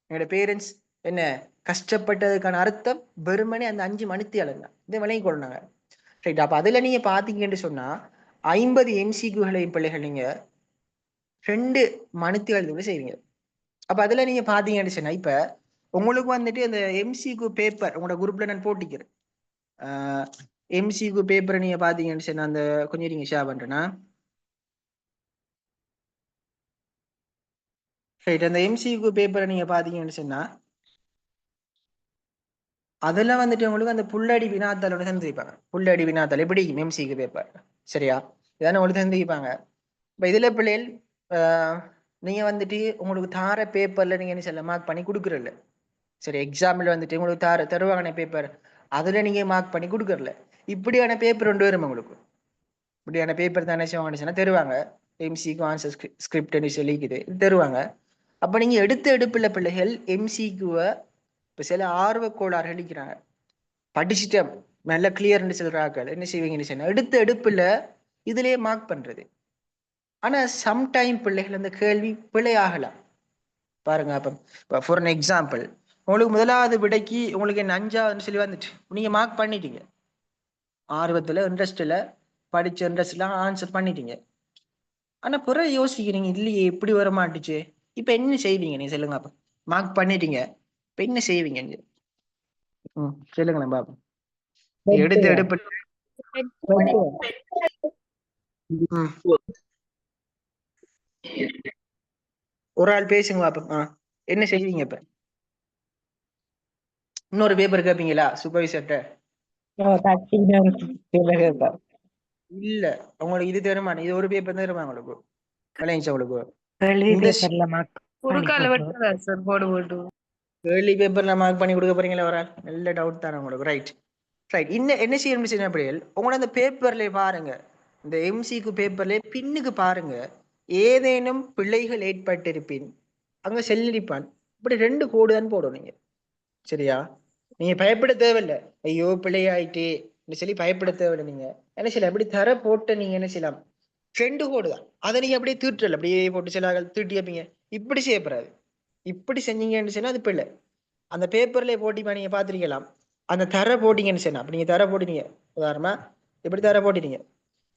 [SPEAKER 1] என்னோட பேரண்ட்ஸ் என்ன கஷ்டப்பட்டதுக்கான அர்த்தம் வெறுமனே அந்த 5 மணித்தியாலம் தான். இதை விளங்கி கொள்ளாங்க. ரைட். அப்ப அதுல நீங்க பாத்தீங்கன்னு சொன்னா 50 எம்சிக்யூகளை பிள்ளைகள் நீங்க 2 மணித்தியாலத்துக்குள்ள செய்வீங்க. அப்ப அதுல நீங்க பாத்தீங்கன்னு சொன்னா இப்ப உங்களுக்கு வந்துட்டு அந்த எம்சிக்யூ பேப்பர் உங்களோட குரூப்ல நான் போட்டிக்கிறேன். எம்சிக்யூ பேப்பரை நீங்க பாத்தீங்கன்னு சொன்னா அந்த கொஞ்சம் நீங்க ஷேர் பண்றேன்னா ரைட். அந்த எம்சிக்யூ பேப்பரை நீங்க பாத்தீங்கன்னு சொன்னா அதெல்லாம் வந்துட்டு உங்களுக்கு அந்த புள்ளடி வினாத்தாளோட தந்துருப்பாங்க. புள்ளடி வினாத்தாள் எப்படி எம்சிக்யூ பேப்பர், சரியா? இதான உங்களுக்கு தந்துருப்பாங்க. இப்ப இதுல பிள்ளைகள் நீங்க வந்துட்டு உங்களுக்கு தார பேப்பர்ல நீங்க என்ன சொல்ல மார்க் பண்ணி கொடுக்குறல, சரி? எக்ஸாம்பிள் வந்துட்டு உங்களுக்கு தருவாங்க பேப்பர், அதுல நீங்க மார்க் பண்ணி கொடுக்குறல. இப்படியான பேப்பர் ஒன்று வரும் உங்களுக்கு. இப்படியான பேப்பர் தானே செய்வாங்க தருவாங்க. எம்சிக்கு ஆன்சர் ஸ்கிரிப்ட்னு சொல்லிக்குது தருவாங்க. அப்ப நீங்க எடுப்புல பிள்ளைகள் எம்சிக்குவை இப்ப சில ஆர்வ கோளாறு அளிக்கிறாங்க, படிச்சுட்டு நல்ல கிளியர்னு சொல்றாங்க, என்ன செய்வீங்கன்னு சொன்னா எடுப்புல இதுலயே மார்க் பண்றது. ஆனா சம்டைம் பிள்ளைகள் அந்த கேள்வி பிழையாகலாம் பாருங்க. அப்ப ஃபார் அன் எக்ஸாம்பிள், உங்களுக்கு முதலாவது விடைக்கு உங்களுக்கு என்ன 5ஆவதுன்னு சொல்லி வந்துட்டு நீங்க மார்க் பண்ணிட்டீங்க, ஆர்வத்துல இன்ட்ரெஸ்ட்ல படிச்ச இன்ட்ரெஸ்ட்ல ஆன்சர் பண்ணிட்டீங்க. ஆனா புற யோசிக்கிறீங்க, இல்லையே எப்படி வர மாட்டுச்சு, இப்ப என்ன செய்வீங்க நீங்க சொல்லுங்க. அப்ப மார்க் பண்ணிட்டீங்க, இப்ப என்ன செய்வீங்க? சொல்லுங்களேன் பாப்போம். எடுப்பு ஒரு ஆள் பேசுங்க பாப்போம். என்ன செய்வீங்க இப்ப? இன்னொரு பேப்பர் கேட்பீங்களா சூப்பர்வைசர்ட்ட? இல்ல, உங்களுக்கு இது தருமா? இது ஒரு பேப்பர் தருமா உங்களுக்கு? விளையாச்சு உங்களுக்கு கேள்வி பேப்பர்ல மார்க் பண்ணி கொடுக்க போறீங்களா? ஒரு ஆள் நல்ல டவுட் தானே உங்களுக்கு. Right right. என்ன செய்யணும் சின்ன பிள்ளைகள், உங்களோட அந்த பேப்பர்ல பாருங்க, இந்த எம்சிக்கு பேப்பர்ல பின்னுக்கு பாருங்க, ஏதேனும் பிள்ளைகள் ஏற்பட்டிருப்பின் அங்க செல்லடிப்பான். இப்படி 2 கோடு தான் போடும் நீங்க, சரியா? நீங்க பயப்பட தேவையில்லை, ஐயோ பிள்ளையாயிட்டு சொல்லி பயப்பட தேவையில்லை. நீங்க என்ன செய்யலாம், எப்படி தர போட்ட நீங்க என்ன செய்யலாம், 2 கோடு தான், அதை நீங்க அப்படியே தீட்டுல அப்படியே போட்டு சில தீட்டி வைப்பீங்க. இப்படி செய்யப்படாது. இப்படி செஞ்சீங்கன்னு சொன்னா அது பிள்ளை. அந்த பேப்பர்ல போட்டிப்பா நீங்க பாத்திருக்கலாம். அந்த தர போட்டீங்கன்னு சொன்னா அப்ப நீங்க தர போட்டீங்க, உதாரணமா இப்படி தர போட்டீங்க,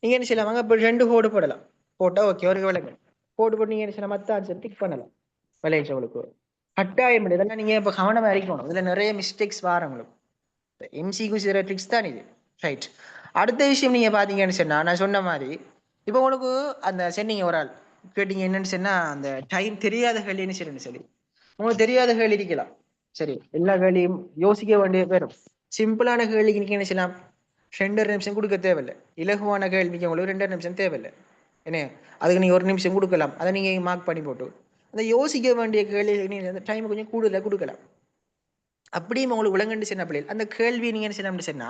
[SPEAKER 1] நீங்க என்ன செய்யலாம், இப்ப 2 கோடு போடலாம். போட்டா ஓகே, ஒரு விளக்கு கோடு போட்டு நீங்க என்ன செய்யலாம், மத்த ஆன்சர் டிக் பண்ணலாம். விளையாச்சவங்களுக்கு கட்டாயம் இதெல்லாம் நீங்க இப்ப கவனமா இருக்கணும். இதுல நிறைய மிஸ்டேக்ஸ் வர உங்களுக்கு. எம்சிக்கு சில ட்ரிக்ஸ் தான் இது. ரைட். அடுத்த விஷயம் நீங்க பாத்தீங்கன்னு சொன்னா நான் சொன்ன மாதிரி இப்ப உங்களுக்கு அந்த சொன்னீங்க ஒரு ஆள் கேட்டீங்க என்னன்னு சொன்னா அந்த டைம் தெரியாத கேள்வின்னு சொல்லி உங்களுக்கு தெரியாத கேள்வி இருக்கலாம், சரி? எல்லா கேள்வியும் யோசிக்க வேண்டிய பேரும். சிம்பிளான கேள்விக்கு நீங்க என்ன செய்யலாம், 2.5 நிமிஷம் கொடுக்க தேவையில்லை. இலகுவான கேள்விக்கு உங்களுக்கு 2.5 நிமிஷம் தேவையில்லை. என்ன, அதுக்கு நீங்க 1 நிமிஷம் கொடுக்கலாம். அதை நீங்க மார்க் பண்ணி போட்டு அந்த யோசிக்க வேண்டிய கேள்வி நீங்க அந்த டைம் கொஞ்சம் கூடுதலாக கொடுக்கலாம். அப்படியும் உங்களுக்கு விளங்குன்னு சின்ன பிள்ளைகள் அந்த கேள்வி நீங்க என்ன செய்யலாம் சொன்னா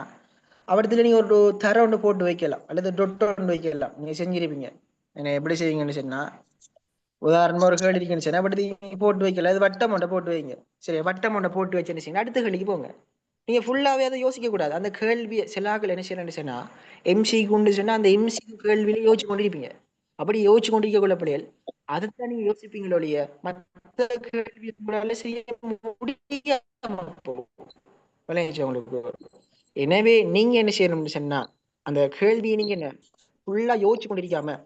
[SPEAKER 1] அவடத்துல நீங்க ஒரு தர ஒன்று போட்டு வைக்கலாம், அல்லது டொட் ஒன்று வைக்கலாம். நீங்க செஞ்சிருப்பீங்க. என்ன எப்படி செய்வீங்கன்னு சொன்னா, உதாரணமா ஒரு கேள்வி இருக்குன்னு சொன்னா அப்படி போட்டு வைக்கல, அது வட்டம் ஒன்றை போட்டு வைங்க, சரி? வட்டம் ஒன்றை போட்டு வச்சுன்னு சொன்னா அடுத்த கேள்விக்கு போங்க. நீங்க ஃபுல்லாவே அதை யோசிக்க கூடாது. அந்த கேள்வியை சிலாக்கள் என்ன செய்யணும்னு சொன்னா எம்சிக்கு உண்டு சொன்னா அந்த எம்சிக்கு கேள்வியில யோசிச்சு கொண்டிருப்பீங்க. அப்படி யோசிச்சு கொண்டிருக்க கொள்ள பிள்ளைகள் அதுதான் நீங்க யோசிப்பீங்களோ இல்லைய மற்ற கேள்வி உங்களால செய்ய முடியாம போகும். விளையாச்சு உங்களுக்கு. எனவே நீங்க என்ன செய்யணும்னு சொன்னா அந்த கேள்வியை நீங்க என்ன ஃபுல்லா யோசிச்சு கொண்டிருக்காம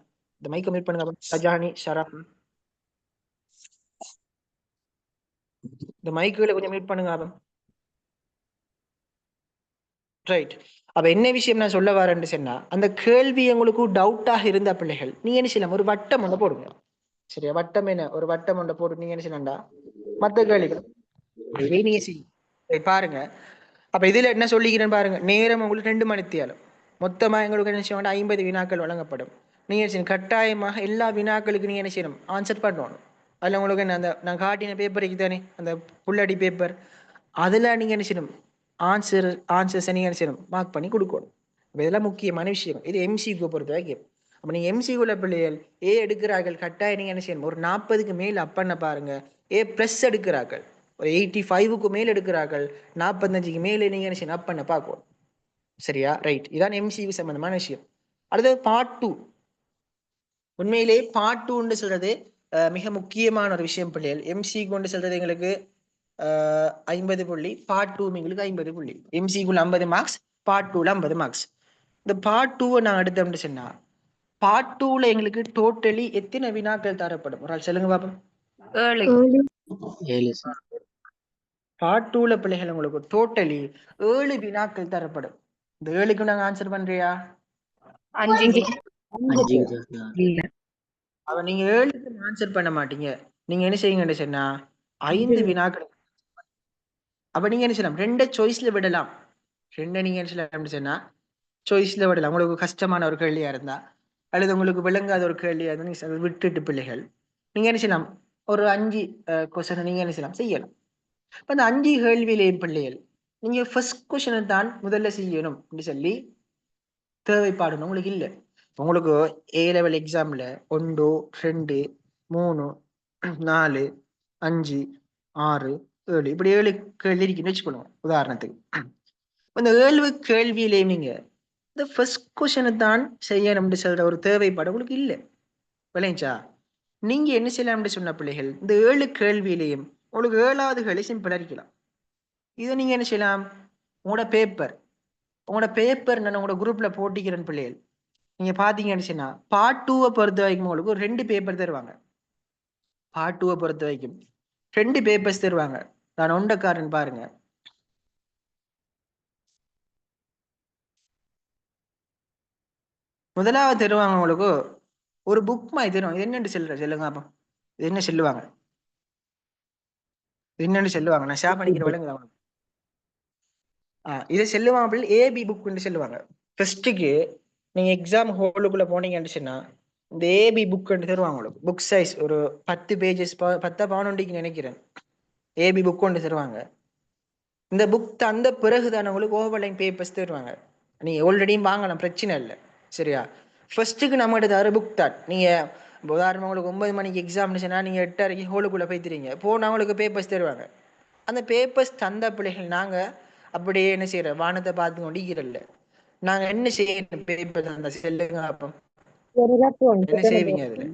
[SPEAKER 1] இந்த மைக்க மீட் பண்ணுங்க சஜானி ஷரப் இந்த மைக்குகளை கொஞ்சம் மீட் பண்ணுங்க அவன். ரைட். அப்ப என்ன விஷயம் நான் சொல்ல வரேன்னு சொன்னா அந்த கேள்வி உங்களுக்கு டவுட்டாக இருந்த பிள்ளைகள் நீங்க என்ன செய்யலாம் ஒரு வட்டம் ஒன்று போடுங்க. சரியா வட்டம் என்ன ஒரு வட்டம் ஒன்று போட்டு நீங்க என்ன செய்யலாம்டா மற்ற கேள்விகள் நீங்க செய்யுங்க. பாருங்க அப்ப இதுல என்ன சொல்லிக்கிறேன்னு பாருங்க. நேரம் உங்களுக்கு 2 மணித்தியாலும் மொத்தமா எங்களுக்கு என்ன செய்ய 50 வினாக்கள் வழங்கப்படும். நீங்க என்ன செய்யணும் கட்டாயமாக எல்லா வினாக்களுக்கு நீங்க என்ன செய்யணும் ஆன்சர் பண்ணணும். அதுல உங்களுக்கு என்ன அந்த நான் காட்டின பேப்பருக்கு தானே அந்த புள்ளடி பேப்பர் அதுல நீங்க என்ன செய்யணும் ஆன்சர்ஸை நீங்க என்ன செய்யணும் மார்க் பண்ணி கொடுக்கணும். இதெல்லாம் முக்கியமான விஷயம். இது எம்சிக்கு பொறுத்த வரைக்கும். அப்ப நீங்க எம்சிக்குள்ள பிள்ளைகள் ஏ எடுக்கிறார்கள் கட்டாயம் நீங்க என்ன செய்யணும் ஒரு 40க்கு மேல் அப்பண்ண பாருங்க. ஏ பிளஸ் எடுக்கிறார்கள் ஒரு 85க்கு மேல் எடுக்கிறார்கள் 45க்கு மேலே நீங்க என்ன செய்யணும் அப்பண்ண பார்க்கணும். சரியா ரைட். இதான் எம்சிக்கு சம்பந்தமான விஷயம். அடுத்தது பார்ட் 2. உண்மையிலே பார்ட் 2 சொல்றது மிக முக்கியமான ஒரு விஷயம் பிள்ளைகள். எம்சி கொண்டு சொல்றது எங்களுக்கு 50 புள்ளி, பார்ட் 2 எங்களுக்கு 50 புள்ளி. எம்சிக்குள்ள 50 மார்க்ஸ், பார்ட் 2ல 50 மார்க்ஸ். இந்த பார்ட் 2 நான் எடுத்தோம்னு சொன்னா பார்ட் 2ல எங்களுக்கு டோட்டலி எத்தனை வினாக்கள் தரப்படும் ஒரு ஆள் சொல்லுங்க பாப்போம்.
[SPEAKER 2] 7 சார்.
[SPEAKER 1] பார்ட் 2ல பிள்ளைகள் உங்களுக்கு டோட்டலி 7 வினாக்கள் தரப்படும். இந்த 7க்கு நாங்க ஆன்சர் பண்றியா
[SPEAKER 3] 5
[SPEAKER 1] அவ நீங்க 7க்கு ஆன்சர் பண்ண மாட்டீங்க. நீங்க என்ன செய்யுங்கன்னு சொன்னா 5 வினாக்கள். அப்ப நீங்க என்ன செய்யலாம் 2 சாய்ஸ்ல விடலாம். 2 நீங்க என்ன செய்யலாம் சொன்னா சாய்ஸ்ல விடலாம். உங்களுக்கு கஷ்டமான ஒரு கேள்வியா இருந்தா அல்லது உங்களுக்கு விளங்காத ஒரு கேள்வியா இருந்தா நீங்க விட்டுட்டு பிள்ளைகள் நீங்க என்ன செய்யலாம் ஒரு 5 கொஸ்டின் நீங்க என்ன செய்யலாம் செய்யலாம். இப்ப அந்த 5 கேள்வியிலேயும் பிள்ளைகள் நீங்க ஃபர்ஸ்ட் கொஸ்டினை தான் முதல்ல செய்யணும் அப்படின்னு சொல்லி தேவைப்பாடு உங்களுக்கு இல்லை. உங்களுக்கு ஏ லெவல் எக்ஸாம்ல 1 2 3 4 5 6 7 இப்படி 7 கேள்வி இருக்குன்னு வச்சுக்கணும் உதாரணத்துக்கு. இந்த 7 கேள்வியிலேயும் நீங்க இந்த ஃபர்ஸ்ட் கொஸ்டினை தான் செய்யணும்னு சொல்ற ஒரு தேவைப்பாடு உங்களுக்கு இல்லை. விளைஞ்சா நீங்க என்ன செய்யலாம்னு சொன்ன பிள்ளைகள் இந்த 7 கேள்வியிலையும் உங்களுக்கு 7வது கேள்வி சிம்பிளா இருக்கலாம். இதை நீங்க என்ன செய்யலாம் உங்களோட பேப்பர் நான் உங்களோட குரூப்ல போட்டிக்கிறேன் பிள்ளைகள். நீங்க பாத்தீங்கன்னு சொன்னா பார்ட் 2 பொறுத்த வரைக்கும் உங்களுக்கு ஒரு 2 பேப்பர் தருவாங்க. பார்ட் 2 பொறுத்த வரைக்கும் 2 பேப்பர்ஸ் தருவாங்க. நான் ஒண்டக்காரன் பாருங்க. முதலாவது தருவாங்க உங்களுக்கு ஒரு புக் மாதிரி தருவாங்க. இது என்னன்னு சொல்லுங்க அப்போ இது என்ன சொல்லுவாங்க என்னன்னு சொல்லுவாங்க நான் ஷேர் பண்ணிக்கிற விளங்குது அவனுக்கு. இதை சொல்லுவாங்க ஏபி புக்னு சொல்லுவாங்க. ஃபர்ஸ்ட்டுக்கு நீங்க எக்ஸாம் ஹாலுக்குள்ள போனீங்கன்னு சொன்னா இந்த ஏபி புக் தருவாங்க உங்களுக்கு. புக் சைஸ் ஒரு 10 பேஜஸ் 10 11 நினைக்கிறேன். ஏபி புக் ஒன்று தருவாங்க. இந்த புக் தந்த பிறகுதான் உங்களுக்கு ஓவர்லைன் பேப்பர்ஸ் தருவாங்க. நீங்க ஆல்ரெடியும் வாங்கலாம் பிரச்சனை இல்லை. சரியா ஃபர்ஸ்ட்டுக்கு நம்மகிட்ட தர புக் தான். நீங்க உதாரணமாக உங்களுக்கு 9 மணிக்கு எக்ஸாம்னு சொன்னா நீங்க 8:30 ஹோலுக்குள்ள போய்த்துறீங்க போனா உங்களுக்கு பேப்பர்ஸ் தருவாங்க. அந்த பேப்பர்ஸ் தந்த பிள்ளைகள் நாங்க அப்படியே என்ன செய்யறோம் வானத்தை பார்த்து கொண்டிருக்கிறல்ல நாங்க என்ன செய்யணும் பேப்பர் தந்தா செல்லுங்க அப்போ என்ன செய்வீங்க அதுல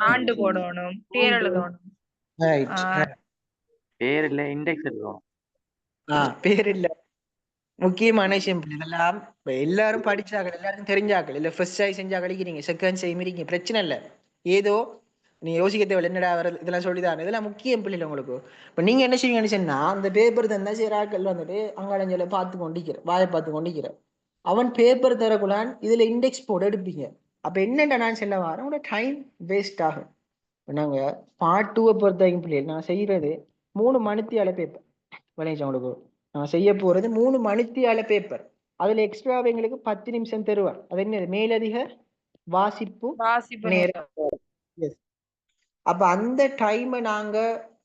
[SPEAKER 4] ஆண்டு போடணும் பேர் எழுதணும்
[SPEAKER 6] பேர் இல்ல இண்டெக்ஸ் எழுதணும்.
[SPEAKER 1] பேர் இல்ல முக்கியமான விஷயம் இதெல்லாம் எல்லாரும் படிச்சாக்கள் எல்லாருக்கும் தெரிஞ்சாக்கள் இல்ல ஃபர்ஸ்ட் சாய் செஞ்சா கழிக்கிறீங்க செகண்ட் சாய் மிரிங்க பிரச்சனை இல்லை. ஏதோ நீ யோசிக்க தேவையில்ல என்னடா வர இதெல்லாம் சொல்லிதான் இதெல்லாம் முக்கியம் பிள்ளைல உங்களுக்கு. இப்ப நீங்க என்ன செய்வீங்கன்னு சொன்னா அந்த பேப்பர் தந்தா சரி ஆக்கள் வந்துட்டு அங்காளஞ்சல பார்த்து கொண்டிக்கிற வாயை பார்த்து கொண்டிக்கிற அவன் பேப்பர் தரக்குள்ளான் இதுல இண்டெக்ஸ் போட எடுப்பீங்க. அப்ப என்னென்ன நான் சொல்ல வரேன் உங்களோட டைம் வேஸ்ட் ஆகும். நாங்க பார்ட் 2 பொறுத்த வரைக்கும் பிள்ளைகள் நான் செய்யறது 3 மணித்தியால பேப்பர் விளைஞ்ச உங்களுக்கு. நான் செய்ய போறது 3 மணித்தியால பேப்பர். அதுல எக்ஸ்ட்ரா எங்களுக்கு 10 நிமிஷம் தருவார். அது என்ன மேலதிக வாசிப்பு நேரம். அப்ப அந்த டைமை நாங்க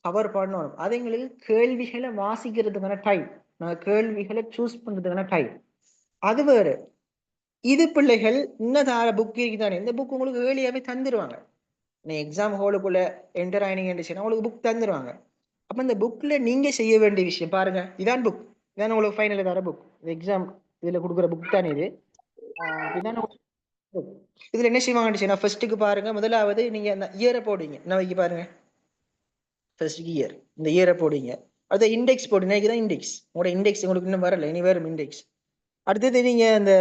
[SPEAKER 1] கவர் பண்ணணும். அது எங்களுக்கு கேள்விகளை வாசிக்கிறதுக்கான டைம் நாங்க கேள்விகளை சூஸ் பண்றதுக்கான டைம் அது வேறு. இது பிள்ளைகள் இன்னதார புக் இருக்குதானே இந்த புக் உங்களுக்கு ஏர்லியாவே தந்துருவாங்க. நீ எக்ஸாம் ஹாலுக்குள்ள என்டர் ஆயினீங்கன்னு உங்களுக்கு புக் தந்துருவாங்க. அப்ப இந்த புக்ல நீங்க செய்ய வேண்டிய விஷயம் பாருங்க. இதான் புக் இதான் உங்களுக்கு ஃபைனல் தர புக் எக்ஸாம் இதுல கொடுக்குற புக் தானே இது. இதான் இதுல என்ன செய்வாங்க ஃபர்ஸ்ட்டுக்கு பாருங்க, முதலாவது நீங்க அந்த இயரை போடுவீங்க. என்ன வைக்க பாருங்க, ஃபர்ஸ்ட் இயர், இந்த இயரை போடுவீங்க. அடுத்த இண்டெக்ஸ் போடுங்க, இதுதான் இண்டெக்ஸ். உங்களோட இண்டெக்ஸ் உங்களுக்கு இன்னும் வரல, இனி வரும் இண்டெக்ஸ். அடுத்தது நீங்க இந்த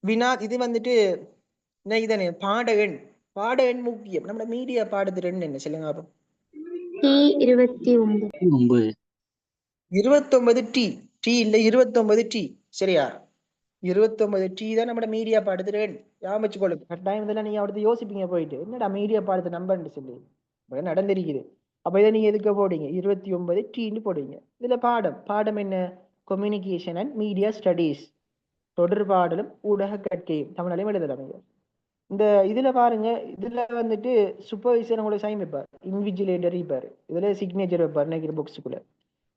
[SPEAKER 1] வினா, இது வந்துட்டு இதுதானே பாட எண். பாட எண் முக்கியம். நம்ம மீடியா பாடத்து ரெண்டு என்ன சொல்லுங்க அப்போ?
[SPEAKER 5] T29.
[SPEAKER 1] 29 டி. டி இல்ல 29 டி. சரியா? 29 டி தான் நம்ம மீடியா பாடத்து ரெண்டு. ஞாபகம் வச்சுக்கொள்ளுங்க. கட்டாயம் இதெல்லாம் நீங்க அடுத்து யோசிப்பீங்க போயிட்டு, என்னடா மீடியா பாடத்து நம்பர்ன்னு சொல்லி நடந்திருக்குது. அப்ப இதை நீங்க எதுக்க போடுங்க, 29 டின்னு போடுவீங்க. இதுல பாடம் என்ன? கம்யூனிகேஷன் அண்ட் மீடியா ஸ்டடீஸ், தொடர்பாடலும் ஊடக கற்கையும். தமிழாலையும் எழுதலாம். இந்த இதுல பாருங்க, இதுல வந்துட்டு சூப்பர்வைசர் உங்களுக்கு சைன் வைப்பார், இன்விஜிலேட்டர் வைப்பார், இதுல சிக்னேச்சர் வைப்பார். நினைக்கிற புக்ஸுக்குள்ள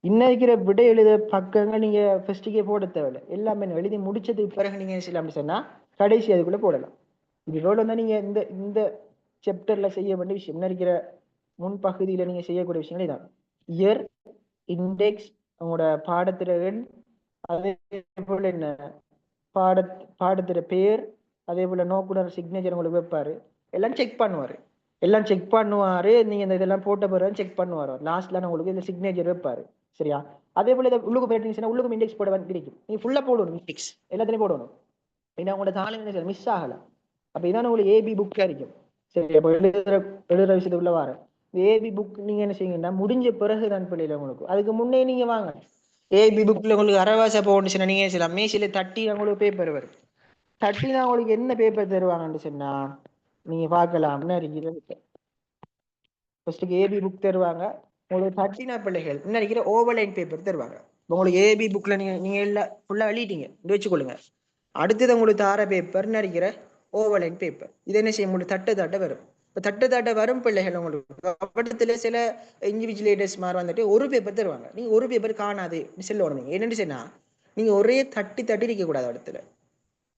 [SPEAKER 1] இன்னைக்கிற விட எழுத பக்கங்கள் நீங்க ஃபர்ஸ்ட்டுக்கே போட தேவையில்லை. எல்லாமே எழுதி முடிச்சதுக்கு பிறகு நீங்க செய்யலாம் சொன்னா கடைசி அதுக்குள்ள போடலாம். இதோட வந்து நீங்க இந்த இந்த சாப்டர்ல செய்ய வேண்டிய விஷயம், நினைக்கிற முன்பகுதியில நீங்க செய்யக்கூடிய விஷயங்களே தான். இயர், இண்டெக்ஸ், உங்களோட பாடத்திற எண், அதே போல என்ன பாடத்திற பேர், அதே போல நோக்குனர் சிக்னேச்சர் உங்களுக்கு வைப்பாரு. எல்லாம் செக் பண்ணுவாரு. நீங்க இந்த இதெல்லாம் போட்ட பிறகு செக் பண்ணுவாரு. லாஸ்ட்ல உங்களுக்கு இந்த சிக்னேச்சர் வைப்பாரு. சரியா? அதே போல இதை உள்ளுக்கு போயிட்டீங்கன்னா உள்ளுக்கும் இண்டெக்ஸ் போட கிடைக்கும். நீங்க ஃபுல்லா போடணும், இண்டெக்ஸ் எல்லாத்தையும் போடணும். ஏன்னா உங்களோட தாளம் மிஸ் ஆகலாம். அப்ப இதான உங்களுக்கு ஏபி புக் கிடைக்கும். சரி, அப்போ எழுதுற விஷயத்துக்குள்ள வர ஏபி புக் நீங்க என்ன செய்யுங்கன்னா முடிஞ்ச பிறகு தான் பிள்ளைல உங்களுக்கு, அதுக்கு முன்னே நீங்க வாங்க. ஏபி புக்ல உங்களுக்கு அரவாசா போகணுச்சுன்னா நீங்க சில மேசில தட்டி உங்களுக்கு பேப்பர் வரும். தட்டினா உங்களுக்கு என்ன பேப்பர் தருவாங்கன்னு சொன்னா நீங்க பார்க்கலாம்னு இருக்கிறது. ஃபர்ஸ்ட்டுக்கு ஏபி புக் தருவாங்க. உங்களுக்கு தட்டினா பிள்ளைகள் என்ன இருக்கிற ஓவர்லைன் பேப்பர் தருவாங்க. உங்களுக்கு ஏபி புக்ல நீங்க எல்லாம் ஃபுல்லா எழுதிட்டீங்க வச்சுக்கொள்ளுங்க. அடுத்தது உங்களுக்கு தார பேப்பர் நினைக்கிற ஓவர்லைன் பேப்பர். இது என்ன செய்ய முடியும், தட்ட வரும். இப்போ தட்ட வரும் பிள்ளைகள் உங்களுக்கு படத்துல சில இண்டிவிஜுவலேட்டர்ஸ் மாதிரி வந்துட்டு ஒரு பேப்பர் தருவாங்க. நீங்க ஒரு பேப்பர் காணாது சொல்லணும். நீங்க என்னன்னு சொன்னா நீங்க ஒரே தட்டி இருக்க கூடாது. இடத்துல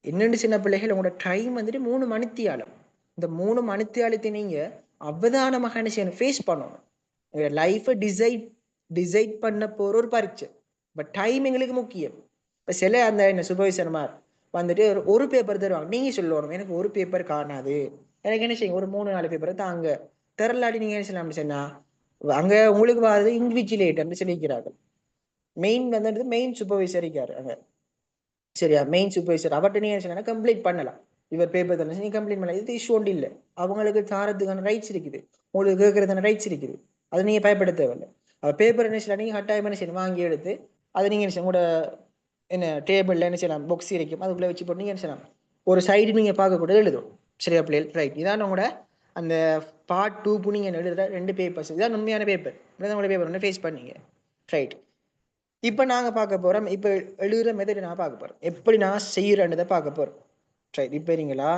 [SPEAKER 1] என்னென்னு சின்ன பிள்ளைகள் உங்களோட டைம் வந்துட்டு 3 மணித்தியாலம். இந்த 3 மணித்தியாலத்தை நீங்க அவதானமாக என்ன செய்யணும், ஃபேஸ் பண்ணணும். லைஃபை டிசைட் பண்ண போற ஒரு பரீட்சை. பட் டைம் எங்களுக்கு முக்கியம். இப்போ சில அந்த என்ன சூப்பர்வைசர் மாதிரி வந்துட்டு ஒரு பேப்பர் தருவாங்க. நீங்க சொல்லணும் எனக்கு ஒரு பேப்பர் காணாது, எனக்கு என்ன செய்யுங்க ஒரு 3-4 பேப்பரை தாங்க. திரளாடி நீங்க என்ன செய்யலாம் சொன்னா அங்க உங்களுக்கு வாரது இன்விஜிலேட்டர்னு சொல்லிக்கிறார்கள். மெயின் சூப்பர்வைசர் இருக்காரு அங்க. சரியா? மெயின் சூப்பர்வைசர் அவர்கிட்ட நீங்க என்ன கம்ப்ளைண்ட் பண்ணலாம். இவர் பேப்பர் தானே நீங்க கம்ப்ளைண்ட் பண்ணலாம். இது இஷ்யூ ஒன்று இல்லை. அவங்களுக்கு தாரத்துக்கான ரைட்ஸ் இருக்குது, உங்களுக்கு கேட்கறதுக்கான ரைட்ஸ் இருக்குது. அதை நீங்க பயப்பட தேவையில்லை. பேப்பர் என்ன செய்யலாம், நீங்க கட்டாயம் என்ன செய்யணும் வாங்கி எடுத்து அதை நீங்க என்ன செய்யணும் உங்களோட என்ன டேபிள்ல என்ன செய்யலாம் பாக்ஸ் இருக்கும் அதுக்குள்ள வச்சு போட்டு நீங்க என்ன செய்யலாம் ஒரு சைடு நீங்க பார்க்கக்கூடாது எழுதும். சரியா பிள்ளைகள்? ரைட். இதான் உங்களோட அந்த பார்ட் 2 நீங்க எழுதுற 2 பேப்பர்ஸ். இதான் உண்மையான பேப்பர். உங்களோட பேப்பர் ஒன்று ஃபேஸ் பண்ணீங்க. ரைட். இப்போ நாங்க பார்க்க போறோம், இப்போ எழுதுற மெத்தட் நான் பார்க்க போறோம், எப்படி நான் செய்யறேன்றதை பார்க்க போறோம். ரைட். இப்போ இருங்களா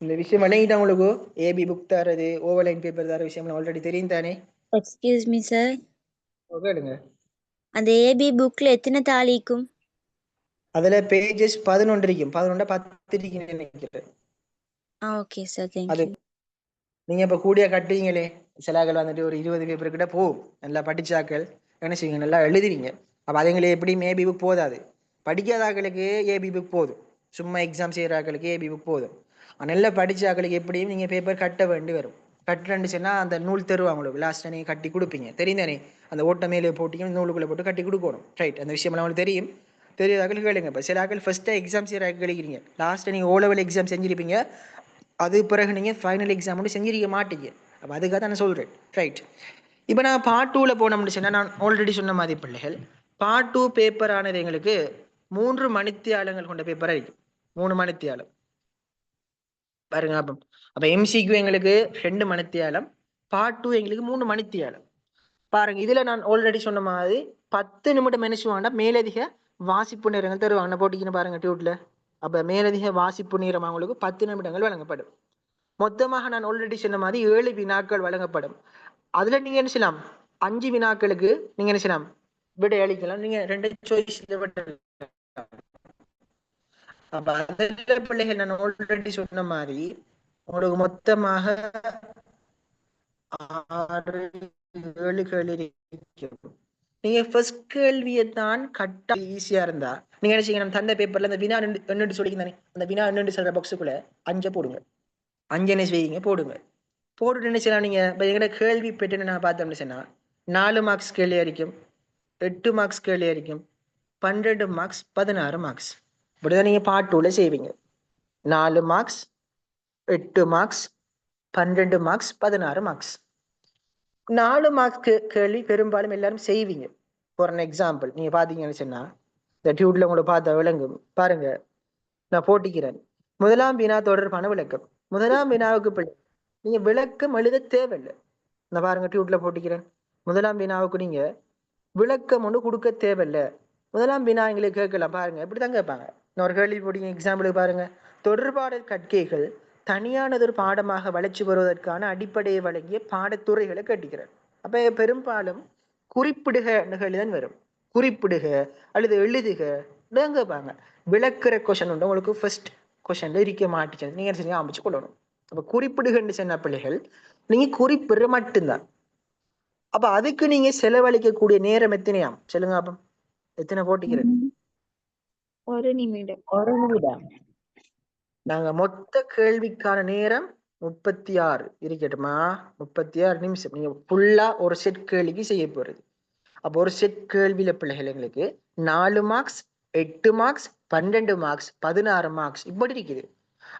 [SPEAKER 1] இந்த விஷயம் விளங்கிட்டா உங்களுக்கு? ஏபி புக் தரது, ஓவர்லைன் பேப்பர் தர விஷயம் ஆல்ரெடி தெரியும் தானே?
[SPEAKER 3] எக்ஸ்கியூஸ் மீ சார்,
[SPEAKER 1] கேளுங்க.
[SPEAKER 3] அந்த ஏபி புக்ல எத்தனை தாளிக்கும்?
[SPEAKER 1] அதுல பேஜஸ் 11 இருக்கும். 11 10 இருக்குன்னு நினைக்கிறேன்.
[SPEAKER 3] ஓகே சார், தேங்க்
[SPEAKER 1] அது
[SPEAKER 3] யூ.
[SPEAKER 1] நீங்க இப்ப கூடிய கட்டுவீங்களே, சிலாக்கள் வந்துட்டு ஒரு 20 பேப்பர் கிட்ட போகும். நல்லா படிச்சாக்கள் என்ன செய்வீங்க, நல்லா எழுதுவீங்க. அப்ப அதுங்களே எப்படி ஏபி புக் போதாது. படிக்காதாக்களுக்கு ஏபி புக் போதும். சும்மா எக்ஸாம் செய்யறாக்களுக்கு ஏபி புக் போதும். நல்லா படிச்சாக்களுக்கு எப்படியும் நீங்க பேப்பர் கட்ட வேண்டி வரும். கட்டுறேன்னு அந்த நூல் தருவாங்க உங்களுக்கு. லாஸ்ட் நீங்க கட்டி கொடுப்பீங்க, தெரியும் தானே? அந்த ஓட்ட மேலே போட்டிங்க நூலுக்குள்ள போட்டு கட்டி கொடுக்கணும். ரைட். அந்த விஷயம் உங்களுக்கு தெரியும். தெரியாதாக்கள் கேளுங்க. இப்போ சில ஆக்கள் ஃபர்ஸ்ட் எக்ஸாம் செய்யறாங்க கழிக்கிறீங்க, லாஸ்ட் நீங்க ஓ லெவல் எக்ஸாம் செஞ்சிருப்பீங்க, அது பிறகு நீங்க ஃபைனல் எக்ஸாம் மட்டும் செஞ்சிருக்க மாட்டீங்க. அப்போ அதுக்காக தான் நான் சொல்றேன். ரைட். இப்போ நான் பார்ட் 2ல போனோம்னு சொன்னா நான் ஆல்ரெடி சொன்ன மாதிரி பிள்ளைகள் பார்ட் 2 பேப்பர் ஆனது எங்களுக்கு 3 மணித்தியாலங்கள் கொண்ட பேப்பர் ஆയിരിக்கும். 3 மணித்தியாலம் பாருங்க. அப்ப எம்சிக்யூ எங்களுக்கு 2 மணித்தியாலம், பார்ட் 2 எங்களுக்கு 3 மணித்தியாலம். பாருங்க, இதுல நான் ஆல்ரெடி சொன்ன மாதிரி 10 நிமிடம் என்ன செய்வாங்க, மேலதிக வாசிப்பு நேரங்கள் தருவாங்க. போட்டிக்குன்னு பாருங்க டியூட்ல. அப்ப மேலதிக வாசிப்பு நேரம் அவங்களுக்கு 10 நிமிடங்கள் வழங்கப்படும். மொத்தமாக நான் ஆல்ரெடி சொன்ன மாதிரி 7 வினாக்கள் வழங்கப்படும். அதுல நீங்க என்ன செய்யலாம், 5 வினாக்களுக்கு நீங்க என்ன செய்யலாம் விடை அளிக்கலாம். நீங்க 2 சாய்ஸ் அப்ப அதுல பிள்ளைகள் நான் ஆல்ரெடி சொன்ன மாதிரி உங்களுக்கு மொத்தமாக 6-7 கேள்வி இருக்கும். நீங்க ஃபர்ஸ்ட் கேள்வியை தான் கட்டா ஈஸியா இருந்தா நீங்க என்ன செய்யுங்க, நம்ம தந்த பேப்பர்ல அந்த வினா என்னென்று சொல்லிங்க அந்த வினா என்னென்று சொல்ற பாக்ஸுக்குள்ள 5 போடுங்க. 5 என்ன செய்யுங்க போடுங்க. போட்டுட்டு என்ன செய்யலாம் நீங்க இப்போ எங்கட கேள்வி பெற்று நான் பார்த்தோம்னு சொன்னா 4 மார்க்ஸ் கேள்வி இருக்கும், 8 மார்க்ஸ் கேள்வி இருக்கும், 12 மார்க்ஸ், 16 மார்க்ஸ். இப்படிதான் நீங்க பார்ட் 2ல செய்வீங்க. 4 marks, 8 marks, 12 marks, 16 marks. 4 marks கேள்வி பெரும்பாலும் எல்லாரும் செய்வீங்க. ஃபார் அன் எக்ஸாம்பிள் நீங்க பாத்தீங்கன்னு சொன்னா இந்த டியூட்ல உங்களை பார்த்தா விளங்கும் பாருங்க. நான் போட்டிக்கிறேன். முதலாம் வினா தொடர்பான விளக்கம். முதலாம் வினாவுக்கு பிள்ளை நீங்க விளக்கம் எழுத தேவையில்லை. நான் பாருங்க டியூட்ல போட்டிக்கிறேன். முதலாம் வினாவுக்கு நீங்க விளக்கம் ஒன்று கொடுக்க தேவையில்லை. முதலாம் வினா எங்களுக்கு கேட்கலாம் பாருங்க, இப்படிதான் கேட்பாங்க. நான் ஒரு கேள்வி போட்டிங்க எக்ஸாம்பிளுக்கு பாருங்க. தொடர்பாடல் கற்கைகள் தனியானதொரு பாடமாக வளர்ச்சி வருவதற்கான அடிப்படையை வழங்கிய பாடத்துறைகளை கேட்டுக்கிறேன். அப்ப பெரும்பாலும் குறிப்பிடுக நிகழ்தான் வரும். குறிப்பிடுக அல்லது எழுதுக கேட்பாங்க. விளக்குற கொஸ்டின் உண்டு உங்களுக்கு ஃபர்ஸ்ட் கொஸ்டின்ல இருக்க மாட்டிச்சு, நீங்க சரியா அமைச்சு கொள்ளணும். அப்ப குறிப்பிடுகன்னு சொன்ன பிள்ளைகள் நீங்க குறிப்பிடுற மட்டும்தான். அப்ப அதுக்கு நீங்க செலவழிக்கக்கூடிய நேரம் எத்தனையாம் சொல்லுங்க அப்ப எத்தனை போட்டிக்கிறேன்?
[SPEAKER 3] 1 நிமிடம்.
[SPEAKER 1] 1 நிமிடம். நாங்க மொத்த கேள்விக்கான நேரம் 36 இருக்கட்டுமா? 36 நிமிஷம். நீங்க ஃபுல்லா ஒரு செட் கேள்விக்கு செய்ய போறது. அப்போ ஒரு செட் கேள்வியில பிள்ளைகள் எங்களுக்கு 4 மார்க்ஸ், 8 மார்க்ஸ், 12 மார்க்ஸ், 16 மார்க்ஸ் இப்படி இருக்குது.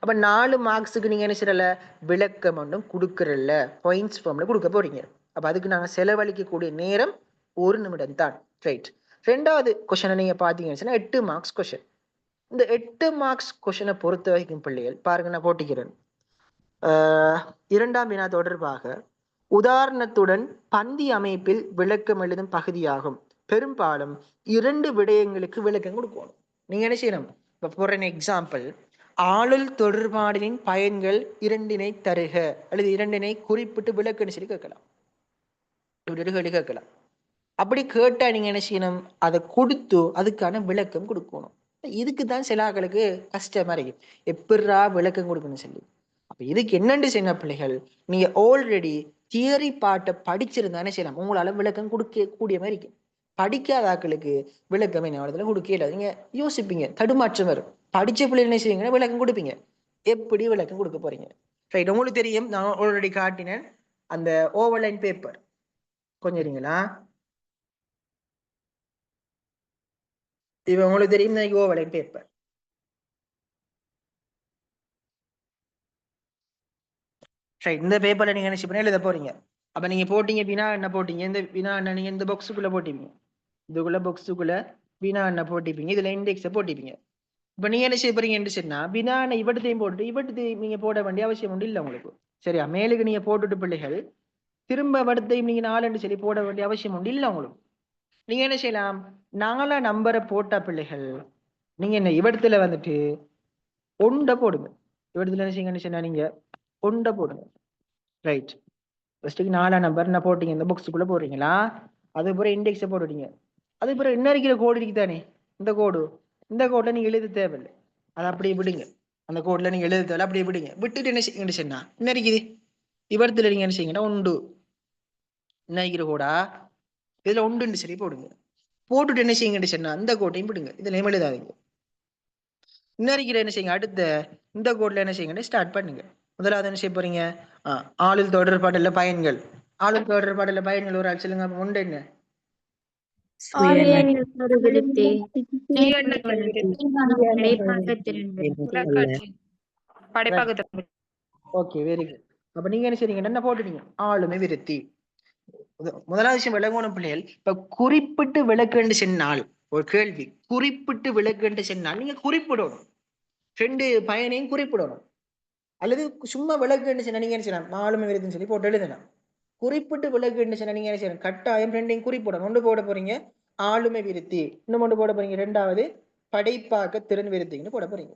[SPEAKER 1] அப்ப 4 மார்க்ஸுக்கு நீங்க என்ன செய்யல விளக்கம் ஒன்றும் கொடுக்கறல, பாயிண்ட்ஸ் ஃபார்ம்ல கொடுக்க போறீங்க. அப்ப அதுக்கு நாங்க செலவழிக்கக்கூடிய நேரம் 1 நிமிடம் தான். ரைட். 2வது கொஸ்டினை நீங்க பாத்தீங்கன்னா 8 மார்க்ஸ் கொஸ்டின். இந்த 8 மார்க்ஸ் கொஸ்டினை பொறுத்த வரைக்கும் பிள்ளைகள் பாருங்க, நான் போட்டிக்கிறேன். 2ஆம் வினா தொடர்பாக உதாரணத்துடன் பந்தி அமைப்பில் விளக்கம் எழுதும் பகுதியாகும். பெரும்பாலும் 2 விடயங்களுக்கு விளக்கம் கொடுக்கணும். நீங்க என்ன செய்யணும்? இப்ப ஃபார் an எக்ஸாம்பிள் ஆளுள் தொடர்பாடலின் பயன்கள் 2 தருக அல்லது 2 குறிப்பிட்டு விளக்குன்னு சொல்லி கேட்கலாம். கேட்கலாம். அப்படி கேட்டா நீங்க என்ன செய்யணும்? அதை கொடுத்து அதுக்கான விளக்கம் கொடுக்கணும். இதுக்கு தான் சில ஆட்களுக்கு கஷ்டமா இருக்கு, எப்படா விளக்கம் கொடுக்கணும்னு சொல்லி. அப்ப இதுக்கு என்னண்டு செய்யண பிள்ளைகள், நீங்க ஆல்ரெடி தியரி பாட்டை படிச்சிருந்தானே செய்யலாம், உங்களால விளக்கம் கொடுக்க கூடிய மாதிரி இருக்கு. படிக்காத ஆட்களுக்கு விளக்கம் என்ன கொடுக்கல, நீங்க யோசிப்பீங்க, தடுமாற்றம் வரும். படிச்ச பிள்ளை என்ன செய்வீங்கன்னா விளக்கம் கொடுப்பீங்க, எப்படி விளக்கம் கொடுக்க போறீங்க? ரைட். உங்களுக்கு தெரியும், நான் ஆல்ரெடி காட்டினேன் அந்த ஓவர்லைன் பேப்பர். கொஞ்சம் இருங்களா, இப்ப உங்களுக்கு தெரியும் ஓவர்லைன் பேப்பர். இந்த பேப்பர்ல நீங்க என்ன பண்ணி எழுத போறீங்க. அப்ப நீங்க போட்டீங்க வினா என்ன போட்டீங்க, இந்த வினா என்ன நீங்க இந்த பாக்ஸுக்குள்ள போட்டீங்க, இதுக்குள்ள பாக்ஸுக்குள்ள வினா என்ன போட்டிப்பீங்க, இதுல இண்டெக்ஸை போட்டிப்பீங்க. இப்ப நீங்க என்ன செய்ய போறீங்கன்னு சொன்னா வினா இவட்டத்தையும் போட்டு இவட்டத்தையும் நீங்க போட வேண்டிய அவசியம் ஒன்று இல்லை உங்களுக்கு. சரியா? மேலுக்கு நீங்க போட்டுட்டு பிள்ளைகள் திரும்ப வடத்தையும் நீங்க 4 சொல்லி போட வேண்டிய அவசியம் ஒன்று இல்லை உங்களுக்கு. நீங்க என்ன செய்யலாம், 4 நம்பரை போட்ட பிள்ளைகள் நீங்க என்ன இவடத்துல வந்துட்டு 1 போடுங்க. இவடத்துல என்ன செய்யுங்கன்னு சொன்னா நீங்க 1 போடுங்க. ரைட். ஃபர்ஸ்ட்டுக்கு 4 நம்பர் என்ன போட்டீங்க, இந்த பாக்ஸுக்குள்ள போடுறீங்களா, அது பிறகு இண்டெக்ஸை போட்டுட்டீங்க. அது பிறகு என்ன இருக்கிற கோடு இருக்கு தானே, இந்த கோடு, இந்த கோட்ல நீங்க எழுத தேவையில்லை, அதை அப்படியே விடுங்க. அந்த கோட்ல நீங்க எழுத தேவையில்லை, அப்படியே விடுங்க. விட்டுட்டு என்ன செய்யுங்கன்னு சொன்னா என்ன இருக்குது இவரத்துல நீங்க என்ன செய்யுங்கன்னா 1 என்ன இருக்கிற கோடா, இதுல 1 சரி போடுங்க. போட்டுட்டு என்ன செய்யுங்கன்னு சொன்னா இந்த கோட்டையும் விடுங்க, இதுல எழுதாதீங்க. இன்னும் இருக்கிற என்ன செய்யுங்க, அடுத்த இந்த கோட்ல என்ன செய்யுங்கன்னு ஸ்டார்ட் பண்ணுங்க. முதலாவது என்ன செய்ய போறீங்க, ஆளுள் தொடர்பாடல பயன்கள். ஆளுள் தொடர்பாடல பயன்கள் ஒரு ஆள் சொல்லுங்க. 1 என்ன? Okay, very good. அப்ப நீங்க என்ன செய்றீங்க, என்ன போட்டுட்டீங்க, ஆளுமை விருத்தி. முதலாவது விஷயம் விளங்கணும் பிள்ளைகள். இப்ப குறிப்பிட்டு விளக்குன்னு சொன்னால் ஒரு கேள்வி குறிப்பிட்டு விளக்குன்னு சொன்னால் நீங்க குறிப்பிடணும், 2 பயனையும் குறிப்பிடணும். அல்லது சும்மா விளக்குன்னு சொன்னா நீங்க என்ன செய்யலாம், ஆளுமை விருத்தின்னு சொல்லி போட்டு எழுதலாம். குறிப்பிட்டு விளக்குன்னு சொன்னா நீங்க என்ன செய்யணும், கட்டாயம் 2 குறிப்பிடணும். 1 போட போறீங்க ஆளுமை விருத்தி, இன்னும் 1 போட போறீங்க 2வது படைப்பாக்க திறன் விருத்தின்னு போட போறீங்க.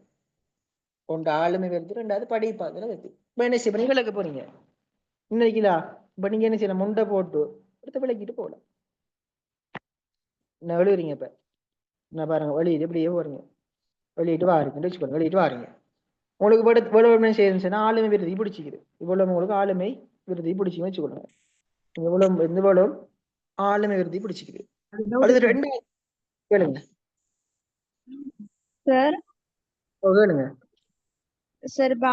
[SPEAKER 1] 1 ஆளுமை விருத்தி, 2வது படைப்பாக்க விருத்தி. இப்ப என்ன செய்ய போறீங்க, விளக்க போறீங்க. இன்னைக்குதா இப்ப நீங்க என்ன செய்யணும், முண்டை போட்டு எடுத்து விளக்கிட்டு போகலாம். என்ன எழுதுறீங்க இப்ப, நான் பாருங்க வெளியிட்டு இப்படியே போறீங்க, வெளியிட்டு வாருங்க வச்சுக்கோங்க, வெளியிட்டு வாருங்க. உங்களுக்கு இவ்வளவு செய்யணும்னா ஆளுமை விருதி பிடிச்சிக்குது, இவ்வளவு உங்களுக்கு ஆளுமை விருதி பிடிச்சி வச்சுக்கொள்ளுங்க. இவ்வளவு ஆளுமை விருதி பிடிச்சிக்குது. அடுத்து 2 கேளுங்க.
[SPEAKER 7] சார்
[SPEAKER 1] கேளுங்க.
[SPEAKER 7] சார் இப்ப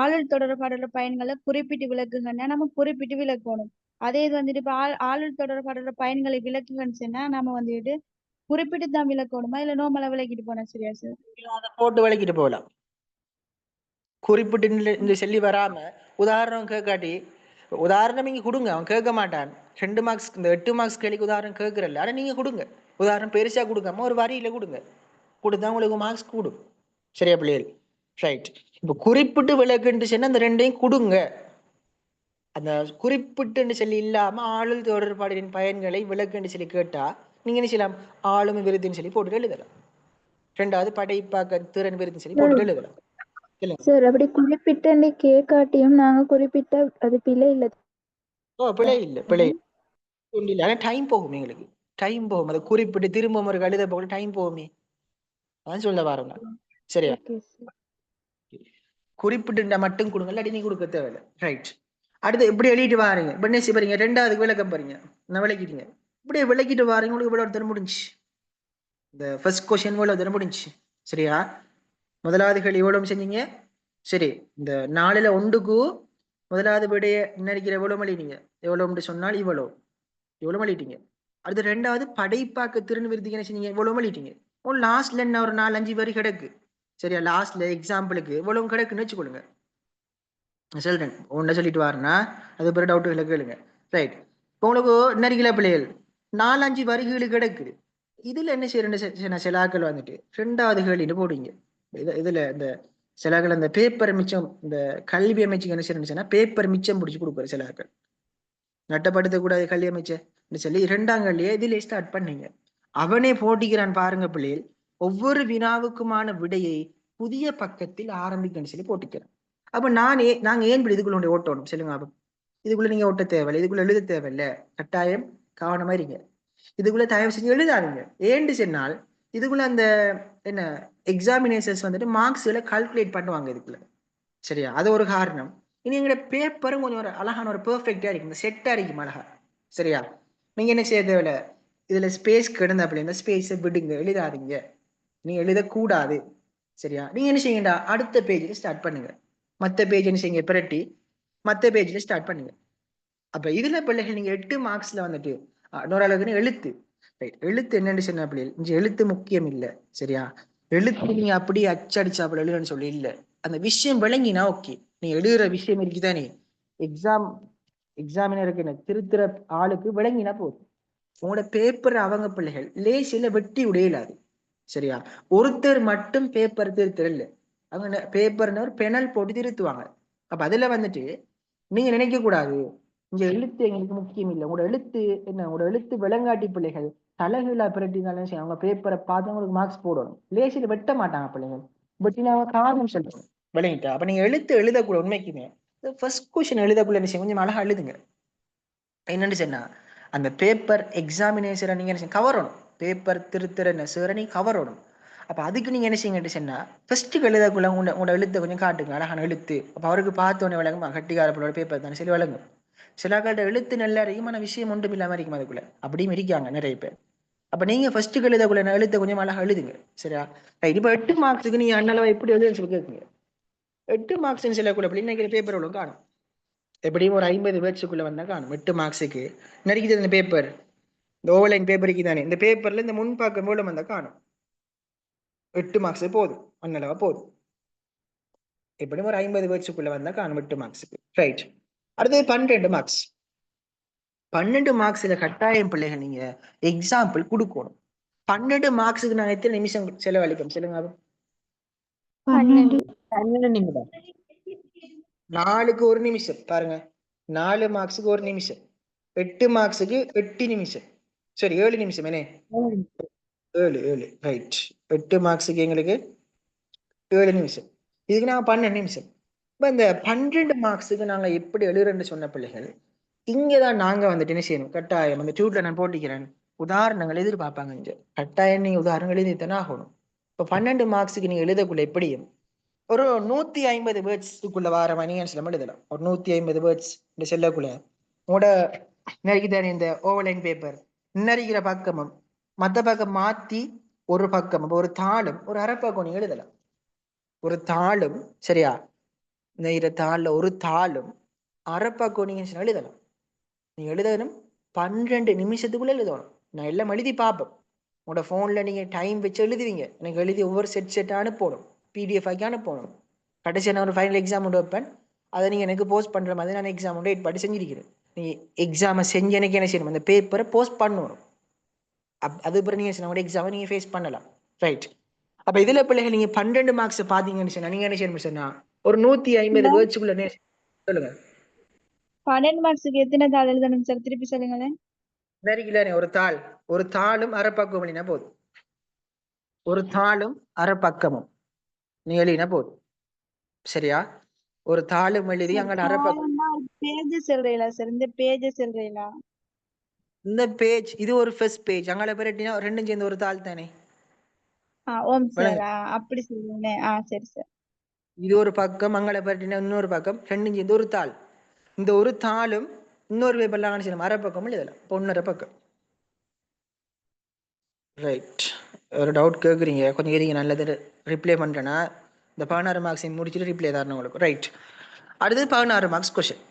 [SPEAKER 7] ஆளுநர் தொடர்பாடுற பயன்களை குறிப்பிட்டு விளக்குங்கன்னா நம்ம குறிப்பிட்டு விளக்கணும். அதே இது வந்துட்டு இப்ப ஆளுநர் தொடர்பாடுற பயன்களை விளக்குங்கன்னு சொன்னா நம்ம வந்துட்டு குறிப்பிட்டு தான் விளக்கணுமா இல்ல நோமலா விளக்கிட்டு போனா சரியா சார்?
[SPEAKER 1] அதை போட்டு விளக்கிட்டு போகலாம். குறிப்பிட்டு இந்த சொல்லி வராம உதாரணம் கேட்காட்டி உதாரணம் நீங்க கொடுங்க, அவன் கேட்க மாட்டான். 2 மார்க்ஸ் இந்த 8 மார்க்ஸ் கேள்விக்கு உதாரணம் கேட்கறல்ல, ஆனா நீங்க கொடுங்க. உதாரணம் பெருசா கொடுக்காம ஒரு வரியில கொடுங்க, கொடுத்தா உங்களுக்கு மார்க்ஸ் கூடும். சரியா பிள்ளைகள்? ரைட். இப்போ குறிப்பிட்டு விளக்குன்னு சொன்னா அந்த ரெண்டையும் கொடுங்க. அந்த குறிப்பிட்டு சொல்லி இல்லாம ஆளுள் தொடர்பாடின் பயன்களை விளக்குன்னு சொல்லி கேட்டா நீங்க என்ன செய்யலாம்? ஆளுமை விருதுன்னு சொல்லி போட்டுட்டு எழுதலாம். 2வது படைப்பாக்க திறன் விருதுன்னு சொல்லி போட்டுட்டு எழுதலாம்.
[SPEAKER 8] சார் அப்படி குறிப்பிட்ட கேட்காட்டியும் நாங்க குறிப்பிட்ட அது பிழை இல்லை.
[SPEAKER 1] பிழை இல்லை, பிழை இல்லை. ஆனா டைம் போகும், எங்களுக்கு டைம் போகும். அதை குறிப்பிட்டு திரும்ப ஒரு கழுத போக டைம் போகுமே, அதான் சொல்ல வரோம். சரியா? குறிப்பிட்டு மட்டும் கொடுங்க, இல்லாட்டி நீ கொடுக்க தேவையில்லை. ரைட். அடுத்து இப்படி எழுதிட்டு வாரீங்க, இப்ப என்ன செய்றீங்க? 2வது விளக்கம் பாருங்க, நான் விளக்கிட்டீங்க. இப்படியே விளக்கிட்டு வாரீங்க, உங்களுக்கு இவ்வளவு தர முடிஞ்சு. இந்த ஃபர்ஸ்ட் கொஸ்டின் இவ்வளவு தர முடிஞ்சு. சரியா? முதலாவது கேள்வி எவ்வளவு செஞ்சீங்க? சரி, இந்த 4ல் 1க்கு முதலாவது விடைய நினைக்கிற எவ்வளவு மழிட்டீங்க? எவ்வளவு சொன்னால் இவ்வளவு மழிட்டீங்க. அடுத்து 2வது படைப்பாக்க திறன் விருதுக்கு என்ன செஞ்சீங்க? இவ்வளவு மழிட்டீங்க. லாஸ்ட்ல என்ன ஒரு 4-5 வரி கிடக்கு. சரியா? லாஸ்ட்ல எக்ஸாம்பிளுக்கு இவ்வளவு கிடக்குன்னு வச்சுக்கொள்ளுங்க. சொல்றேன், ஒன்ன சொல்லிட்டு வாருன்னா அது பிற டவுட்டுகளை கேளுங்க. ரைட். உங்களுக்கு நரிகில பிள்ளைகள் 4-5 வரிகளுக்கு கிடக்குது. இதுல என்ன செய்யறேன்னு சிலாக்கள் வந்துட்டு 2வது கேள்வின்னு போடுங்க. இதுல இந்த சிலாக்கள் அந்த பேப்பர் மிச்சம், இந்த கல்வி அமைச்சுக்கு என்ன செய்யறேன்னு பேப்பர் மிச்சம் பிடிச்சி கொடுக்குற சிலாக்கள். நட்டப்படுத்தக்கூடாது கல்வி அமைச்சர் சொல்லி 2ஆம் கேள்வியை இதுல ஸ்டார்ட் பண்ணீங்க. அவனே போட்டிக்கிறான் பாருங்க பிள்ளைகள். ஒவ்வொரு வினாவுக்குமான விடையை புதிய பக்கத்தில் ஆரம்பிக்கணும்னு சொல்லி போட்டிக்கிறேன். அப்ப நாங்க ஏன் இதுக்குள்ள ஓட்டணும் சொல்லுங்க? அப்ப இதுக்குள்ள நீங்க ஓட்ட தேவையில்லை, இதுக்குள்ள எழுத தேவையில்லை. கட்டாயம் கவனமா இருங்க. இதுக்குள்ள தயவு செஞ்சு எழுதாதீங்க. ஏன்னு சொன்னால் இதுக்குள்ள அந்த என்ன எக்ஸாமினேஷன்ஸ் வந்துட்டு மார்க்ஸ்ல கால்குலேட் பண்ணுவாங்க இதுக்குள்ள. சரியா? அது ஒரு காரணம். இனி எங்களோட பேப்பரும் கொஞ்சம் ஒரு அழகான ஒரு பெர்ஃபெக்டா இருக்கும், செட்டா இருக்கும் அழகா. சரியா? நீங்க என்ன செய்ய தேவையில்ல, இதுல ஸ்பேஸ் கிடந்த அப்படி இந்த ஸ்பேஸை விடுங்க, எழுதாதீங்க. நீங்க எழுதக்கூடாது. சரியா? நீங்க என்ன செய்யுங்கடா, அடுத்த பேஜ்ல ஸ்டார்ட் பண்ணுங்க. மற்ற பேஜ் என்ன செய்யுங்க, பிரட்டி மற்ற பேஜ்ல ஸ்டார்ட் பண்ணுங்க. அப்ப இதுல பிள்ளைகள் நீங்க 8 மார்க்ஸ்ல வந்துட்டு இன்னொரு அளவுக்கு எழுத்து. ரைட். எழுத்து என்னன்னு சொன்ன பிள்ளைகள், எழுத்து முக்கியம் இல்லை. சரியா? எழுத்து நீங்க அப்படியே அச்சடிச்சா அப்படி எழுதுன்னு சொல்லி இல்லை. அந்த விஷயம் விளங்கினா ஓகே. நீ எழுதுற விஷயம் இருக்குதானே, எக்ஸாமினருக்கு என்ன திருத்துற ஆளுக்கு விளங்கினா போதும். உங்களோட பேப்பர் அவங்க பிள்ளைகள் லேசில வெட்டி உடையலாது. சரியா? ஒருத்தர் மட்டும் பேப்பர் திருத்தல் இல்லை, அவங்க பேப்பர்னு ஒரு பெனல் போட்டு திருத்துவாங்க. அப்ப அதுல வந்துட்டு நீங்க நினைக்க கூடாது இங்க எழுத்து எங்களுக்கு முக்கியம் இல்லை. உங்களோட எழுத்து என்ன, உங்களோட எழுத்து விளங்காட்டி பிள்ளைகள் தலைகீழா பிரட்டினாலும் அவங்க பேப்பரை பார்த்து உங்களுக்கு மார்க்ஸ் போடணும். லேசில வெட்ட மாட்டாங்க பிள்ளைகள், வெட்டினா காரணம் சொல்றோம். விளங்கிட்டா? அப்ப நீங்க எழுத்து எழுதக்கூட உண்மைக்குமே ஃபர்ஸ்ட் கொஸ்டின் எழுதக்குள்ள விஷயம் கொஞ்சம் அழகா எழுதுங்க. என்னன்னு சொன்னா அந்த பேப்பர் எக்ஸாமினேஷனை நீங்க என்ன கவரணும். பேப்பர் திருத்துற நீ கவரணும். அப்ப அதுக்கு நீங்க என்ன செய்யுங்க சொன்னா ஃபர்ஸ்ட் எழுதக்குள்ள உங்களோட எழுத்தை கொஞ்சம் காட்டுங்க, அழகான எழுத்து. அப்ப அவருக்கு பார்த்தோன்னே விளங்குமா, கட்டிக்காரப்போட பேப்பர் தானே சரி விளங்கும். சில காலத்த எழுத்து நல்லா இருக்குமான விஷயம் ஒன்றும் இல்லாம இருக்கும் அதுக்குள்ள, அப்படியும் இருக்காங்க நிறைய பேர். அப்ப நீங்க ஃபர்ஸ்ட் எழுதக்குள்ள எழுத்தை கொஞ்சம் அழகா எழுதுங்க. சரியா? இப்ப 8 மார்க்ஸுக்கு நீங்க அண்ணளவா எப்படி எழுதுன்னு சொல்லி கேட்குங்க. 8 மார்க்ஸ் சொல்லக்குள்ள அப்படி இன்னைக்கு பேப்பர் எவ்வளவு காணும், எப்படியும் ஒரு 50 வேர்ட்ஸுக்குள்ள வந்தா காணும். 8 மார்க்ஸுக்கு நடிக்குது இந்த பேப்பர், இந்த ஓவர்லைன் பேப்பருக்கு தானே. இந்த பேப்பர்ல இந்த முன்பாக்கம் மூலம் வந்தா காணும். 8 மார்க்ஸ் போதும், அண்ணளவா போதும். எப்படியும் ஒரு 50 வேர்ட்ஸுக்குள்ள வந்தா காணும் 8 மார்க்ஸுக்கு. ரைட். அடுத்தது 12 மார்க்ஸ். 12 மார்க்ஸ்ல கட்டாயம் பிள்ளைகள் நீங்க எக்ஸாம்பிள் கொடுக்கணும். 12 மார்க்ஸுக்கு நான் எத்தனை நிமிஷம் செலவழிப்பேன் சொல்லுங்க? 12 நிமிடம். 4க்கு 1 நிமிஷம் பாருங்க. 4 மார்க்ஸுக்கு 1 நிமிஷம், 8 மார்க்ஸுக்கு 8 நிமிஷம். சரி 7 நிமிஷம். என்ன 7 ரைட். 8 மார்க்ஸுக்கு எங்களுக்கு 7 நிமிஷம், இதுக்கு நாங்க 12 நிமிஷம். இப்ப இந்த 12 மார்க்ஸுக்கு நாங்க எப்படி எழுதுறேன்னு சொன்ன பிள்ளைகள் இங்கதான் நாங்க வந்துட்டு என்ன செய்யணும், கட்டாயம் அந்த டியூட்ல நான் போட்டிக்கிறேன் உதாரணங்கள் எதிர்பார்ப்பாங்க. இங்க கட்டாயம் நீங்க உதாரணங்கள் எழுதித்தானே ஆகணும். இப்ப 12 மார்க்ஸுக்கு நீங்க எழுதக்குள்ள எப்படியும் ஒரு 150 வேர்ட்ஸுக்குள்ள வார நீங்க எழுதலாம். ஒரு 150 வேர்ட்ஸ் இந்த செல்லக்குள்ள உங்களோட நெருக்கிதானே இந்த ஓவர்லைன் பேப்பர் நெருக்கிற பக்கமும் மற்ற பக்கம் மாத்தி ஒரு பக்கம், அப்ப ஒரு தாளும் ஒரு அரைப்பக்கம் நீங்க எழுதலாம். ஒரு தாளும் சரியா, இந்த தாள்ல ஒரு தாளும் அரைப்பக்கம் நீங்க எழுதலாம். நீங்க எழுதணும் 12 நிமிஷத்துக்குள்ள எழுதணும். நான் எல்லாம் எழுதி பார்ப்பேன். உங்களோட ஃபோனில் நீங்கள் டைம் வச்சு எழுதுவீங்க. எனக்கு எழுதி ஒவ்வொரு செட்டாக அனுப்பணும், பிடிஎஃப் ஆக்கி அனுப்பணும். கடைசி நான் ஒரு ஃபைனல் எக்ஸாம் ஒன்று வைப்பேன். அதை நீங்கள் எனக்கு போஸ்ட் பண்ணுற மாதிரி நான் எக்ஸாம் ஒன்று ஏற்பாடு செஞ்சிருக்கிறேன். நீங்கள் எக்ஸாமை செஞ்சு எனக்கு என்ன செய்யணும், அந்த பேப்பரை போஸ்ட் பண்ணணும். அது பிறகு நீங்கள் உங்களோட எக்ஸாமை நீங்கள் ஃபேஸ் பண்ணலாம். ரைட். அப்போ இதில் பிள்ளைகள் நீங்கள் 12 மார்க்ஸ் பார்த்தீங்கன்னு சொன்னால் நீங்கள் என்ன செய்யணும் சொன்னால் ஒரு 150 வேர்ட்ஸுக்குள்ளே சொல்லுங்கள்.
[SPEAKER 7] 12 மார்க்ஸுக்கு எத்தனை தாள் எழுதணும் சார்? திருப்பி சொல்லுங்களேன்.
[SPEAKER 1] சரிங்களே, ஒரு தாளும் அரைப்பக்கம் எழுதினா போதும். ஒரு தாளும் அரைப்பக்கமும் நீ எழுதினா போதும். சரியா? ஒரு தாளும் எழுதி அங்க அரைப்பக்கம்.
[SPEAKER 7] பேஜ் சொல்றீங்களா சார்? இந்த பேஜ் சொல்றீங்களா?
[SPEAKER 1] இந்த பேஜ் இது ஒரு ஃபர்ஸ்ட் பேஜ். அங்கால பெரட்டினா ரெண்டும் சேர்ந்து ஒரு தாள் தானே.
[SPEAKER 7] ஓம் சார். அப்படி சொல்லுங்க. சரி சார்.
[SPEAKER 1] இது ஒரு பக்கம், அங்கால பெரட்டினா இன்னொரு பக்கம், ரெண்டும் சேர்ந்து ஒரு தாள். இந்த ஒரு தாளும் இன்னொரு பேப்பர்ல செய்யணும் அரைப்பக்கம் எழுதலாம். 1.5 பக்கம். ரைட். ஒரு டவுட் கேட்குறீங்க, கொஞ்சம் எதிங்க நல்லது ரிப்ளை பண்ணுறேன்னா இந்த 16 மார்க்ஸ் முடிச்சுட்டு ரிப்ளை தரணும் உங்களுக்கு. ரைட். அடுத்து 16 மார்க்ஸ் கொஸ்டின்.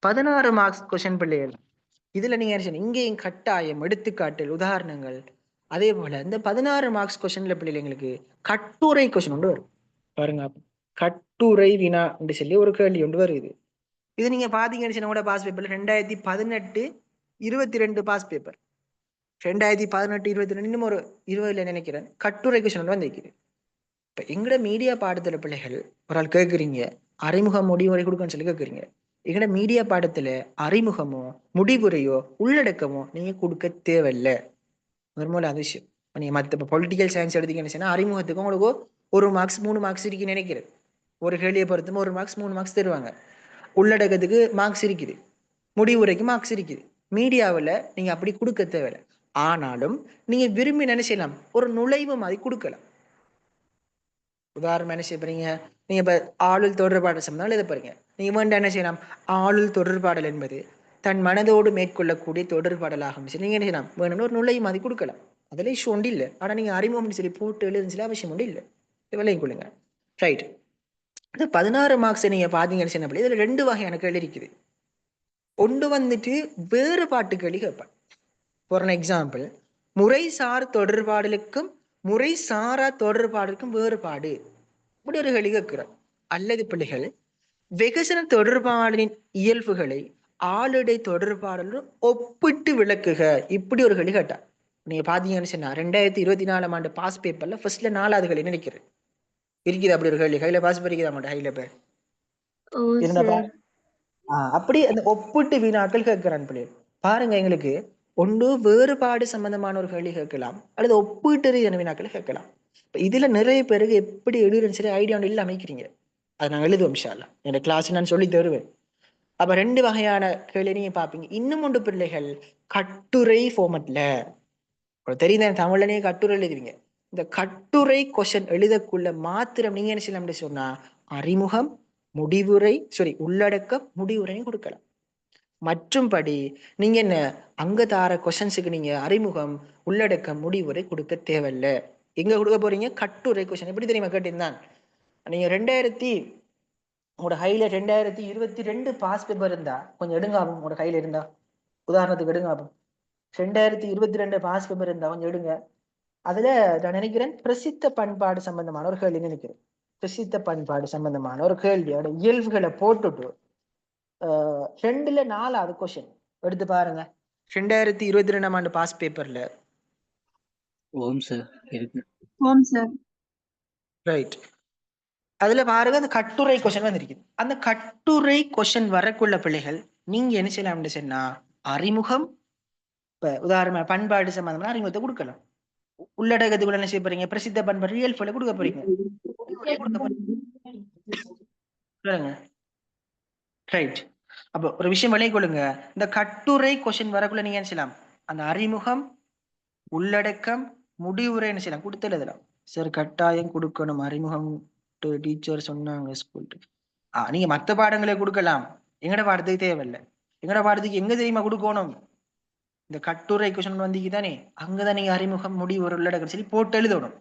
[SPEAKER 1] 16 மார்க்ஸ் கொஸ்டின் பிள்ளைகள். இதுல நீங்க என்ன இங்கேயும் கட்டாயம் எடுத்துக்காட்டல் உதாரணங்கள். அதே போல இந்த 16 மார்க்ஸ் கொஸ்டின்ல பிள்ளைங்களுக்கு கட்டுரை கொஸ்டின் ஒன்று வரும் பாருங்க. கட்டுரை வினா என்று சொல்லி ஒரு கேள்வி ஒன்று வருது. இது நீங்க பாத்தீங்கன்னு கூட பாஸ் பேப்பர்ல 2018 22 பாஸ் பேப்பர், 2018 22 இன்னும் ஒரு 20ல நினைக்கிறேன் கட்டுரை கொஸ்டின் வந்திருக்குது. இப்ப எங்கட மீடியா பாடத்துல பிள்ளைகள் ஒரு ஆள் கேட்குறீங்க அறிமுக முடிவுரை கொடுக்கன்னு சொல்லி கேட்குறீங்க. எங்கட மீடியா பாடத்துல அறிமுகமோ முடிவுரையோ உள்ளடக்கமோ நீங்க கொடுக்க தேவையில்லை. நிர்மூல அதிசயம். நீங்க மற்ற பொலிட்டிக்கல் சயின்ஸ் எடுத்தீங்கன்னு சொன்னா அறிமுகத்துக்கு உங்களுக்கு 1 மார்க்ஸ் 3 மார்க்ஸ் இருக்குன்னு நினைக்கிறேன். ஒரு கேள்வியை பொறுத்தும் 1 மார்க்ஸ் 3 மார்க்ஸ் தருவாங்க. உள்ளடக்கத்துக்கு மார்க்ஸ் இருக்குது, முடிவுரைக்கு மார்க்ஸ் இருக்குது. மீடியாவில் நீங்க அப்படி கொடுக்க தேவையில்லை. ஆனாலும் நீங்க விரும்பி நினைச்சலாம் ஒரு நுழைவு மாதிரி கொடுக்கலாம். உதாரணம் என்ன செய்ய போறீங்க, நீங்க இப்ப ஆளுள் தொடர்பாடல் சம்பந்தம் எழுத போறீங்க. நீங்க வேண்டாம் என்ன செய்யலாம், ஆளுள் தொடர்பாடல் என்பது தன் மனதோடு மேற்கொள்ளக்கூடிய தொடர்பாடலாகும். சரி, நீங்க என்ன செய்யலாம், வேணும்னு ஒரு நுழைவு மாதிரி கொடுக்கலாம். அதுல இஷ்யூ ஒன்று இல்லை. ஆனா நீங்க அறிமுகம் சொல்லி போட்டு எழுதுன்னு சொல்லி அவசியம் ஒன்று இல்லை. விலையும் கொள்ளுங்க. ரைட். இந்த 16 மார்க்ஸ் நீங்க பாத்தீங்கன்னு சொன்னபடி இதுல 2 வகையான கேள்வி இருக்குது. ஒன்று வந்துட்டு வேறுபாட்டு கேள்வி கேட்பேன். ஃபார் எக்ஸாம்பிள், முறைசார் தொடர்பாடலுக்கும் முறை சாரா தொடர்பாடலுக்கும் வேறுபாடு இப்படி ஒரு கேள்வி கேட்கிறார். அல்லது பிள்ளைகள் வெகுசன தொடர்பாடலின் இயல்புகளை ஆளுடை தொடர்பாடலும் ஒப்பிட்டு விளக்குக இப்படி ஒரு கேள்வி கேட்டார். நீங்க பாத்தீங்கன்னு சொன்னா 2024ஆம் ஆண்டு பாஸ் பேப்பர்ல ஃபர்ஸ்ட்ல 4வது கேள்வி நினைக்கிறேன் இருக்குது. அப்படி ஒரு கேள்வி கையில பாஸ் பண்ணிக்கிறா மாட்டேன் கையில பேர் இருந்தா அப்படி அந்த ஒப்பிட்டு வினாக்கள் கேட்கிறான் பிள்ளைகள். பாருங்க, எங்களுக்கு ஒன்று வேறுபாடு சம்பந்தமான ஒரு கேள்வி கேட்கலாம், அல்லது ஒப்பீட்டு ரீதியான வினாக்கள் கேட்கலாம். இதுல நிறைய பேருக்கு எப்படி எழுதுன்னு சரி ஐடியா ஒன்று இல்லை அமைக்கிறீங்க. அதை நான் எழுதுவோம் இன்ஷா அல்லாஹ். என்னோட கிளாஸ் நான் சொல்லி தருவேன். அப்ப 2 வகையான கேள்வி நீங்க பாப்பீங்க. இன்னும் ஒன்று பிள்ளைகள் கட்டுரை ஃபார்மட்ல தெரியுத தமிழ்ல நீங்க கட்டுரை எழுதுவீங்க. இந்த கட்டுரை கொஸ்டின் எழுதக்குள்ள மாத்திரம் நீங்க என்ன செய்யலாம் சொன்னா அறிமுகம் முடிவுரை உள்ளடக்கம் முடிவுரையும் கொடுக்கலாம். மற்றும்படி நீங்க என்ன அங்க தார கொஸ்டின்ஸுக்கு நீங்க அறிமுகம் உள்ளடக்கம் முடிவுரை கொடுக்க தேவையில்லை. எங்க கொடுக்க போறீங்க, கட்டுரை கொஸ்டின். எப்படி தெரியுமா கேட்டிருந்தான், நீங்க உங்களோட கையில 2022 பாஸ் பேப்பர் இருந்தா கொஞ்சம் எடுங்க ஆகும். உங்களோட கையில இருந்தா உதாரணத்துக்கு எடுங்க ஆகும். 2022 பாஸ் பேப்பர் இருந்தா கொஞ்சம் எடுங்க. அதுல நான் நினைக்கிறேன் பிரசித்த பண்பாடு சம்பந்தமான ஒரு கேள்வி நினைக்கிறேன். பிரசித்த பண்பாடு சம்பந்தமான ஒரு கேள்வியோட இயல்புகளை போட்டுட்டு 2ல 4வது கொஸ்டின் எடுத்து பாருங்க. 2022ஆம் ஆண்டு பாஸ் பேப்பர்ல.
[SPEAKER 2] ஓம் சார் இருக்கு.
[SPEAKER 7] ஓம் சார்.
[SPEAKER 1] ரைட். அதுல பாருங்க அந்த கட்டுரை கொஸ்டின் வந்திருக்குது. அந்த கட்டுரை கொஸ்டின் வரக்குள்ள பிள்ளைகள் நீங்க என்ன செய்யலாம் சொன்னா அறிமுகம், இப்ப உதாரணம் பண்பாடு சம்பந்தமான அறிமுகத்தை கொடுக்கலாம். உள்ளடக்கத்துக்குள்ள என்ன செய்ய போறீங்க, பிரசித்த பண்பாடு ரியல் போல கொடுக்க போறீங்க. ரைட். அப்போ ஒரு விஷயம் விலை கொள்ளுங்க, இந்த கட்டுரை கொஸ்டின் வரக்குள்ள நீங்க என்ன செய்யலாம் அந்த அறிமுகம் உள்ளடக்கம் முடிவுரை என்ன செய்யலாம் கொடுத்து எழுதலாம். சார் கட்டாயம் கொடுக்கணும் அறிமுகம் டீச்சர் சொன்னாங்க ஸ்கூல். நீங்க மற்ற பாடங்களை கொடுக்கலாம், எங்கட பாடத்துக்கு தேவையில்லை. எங்கட பாடத்துக்கு எங்க தெரியுமா கொடுக்கணும், இந்த கட்டுரை கொஸ்டின் வந்தீங்க தானே, அங்கதான் நீங்க அறிமுகம் முடிவு ஒரு உள்ளடக்கம் சொல்லி போட்டு எழுதணும்.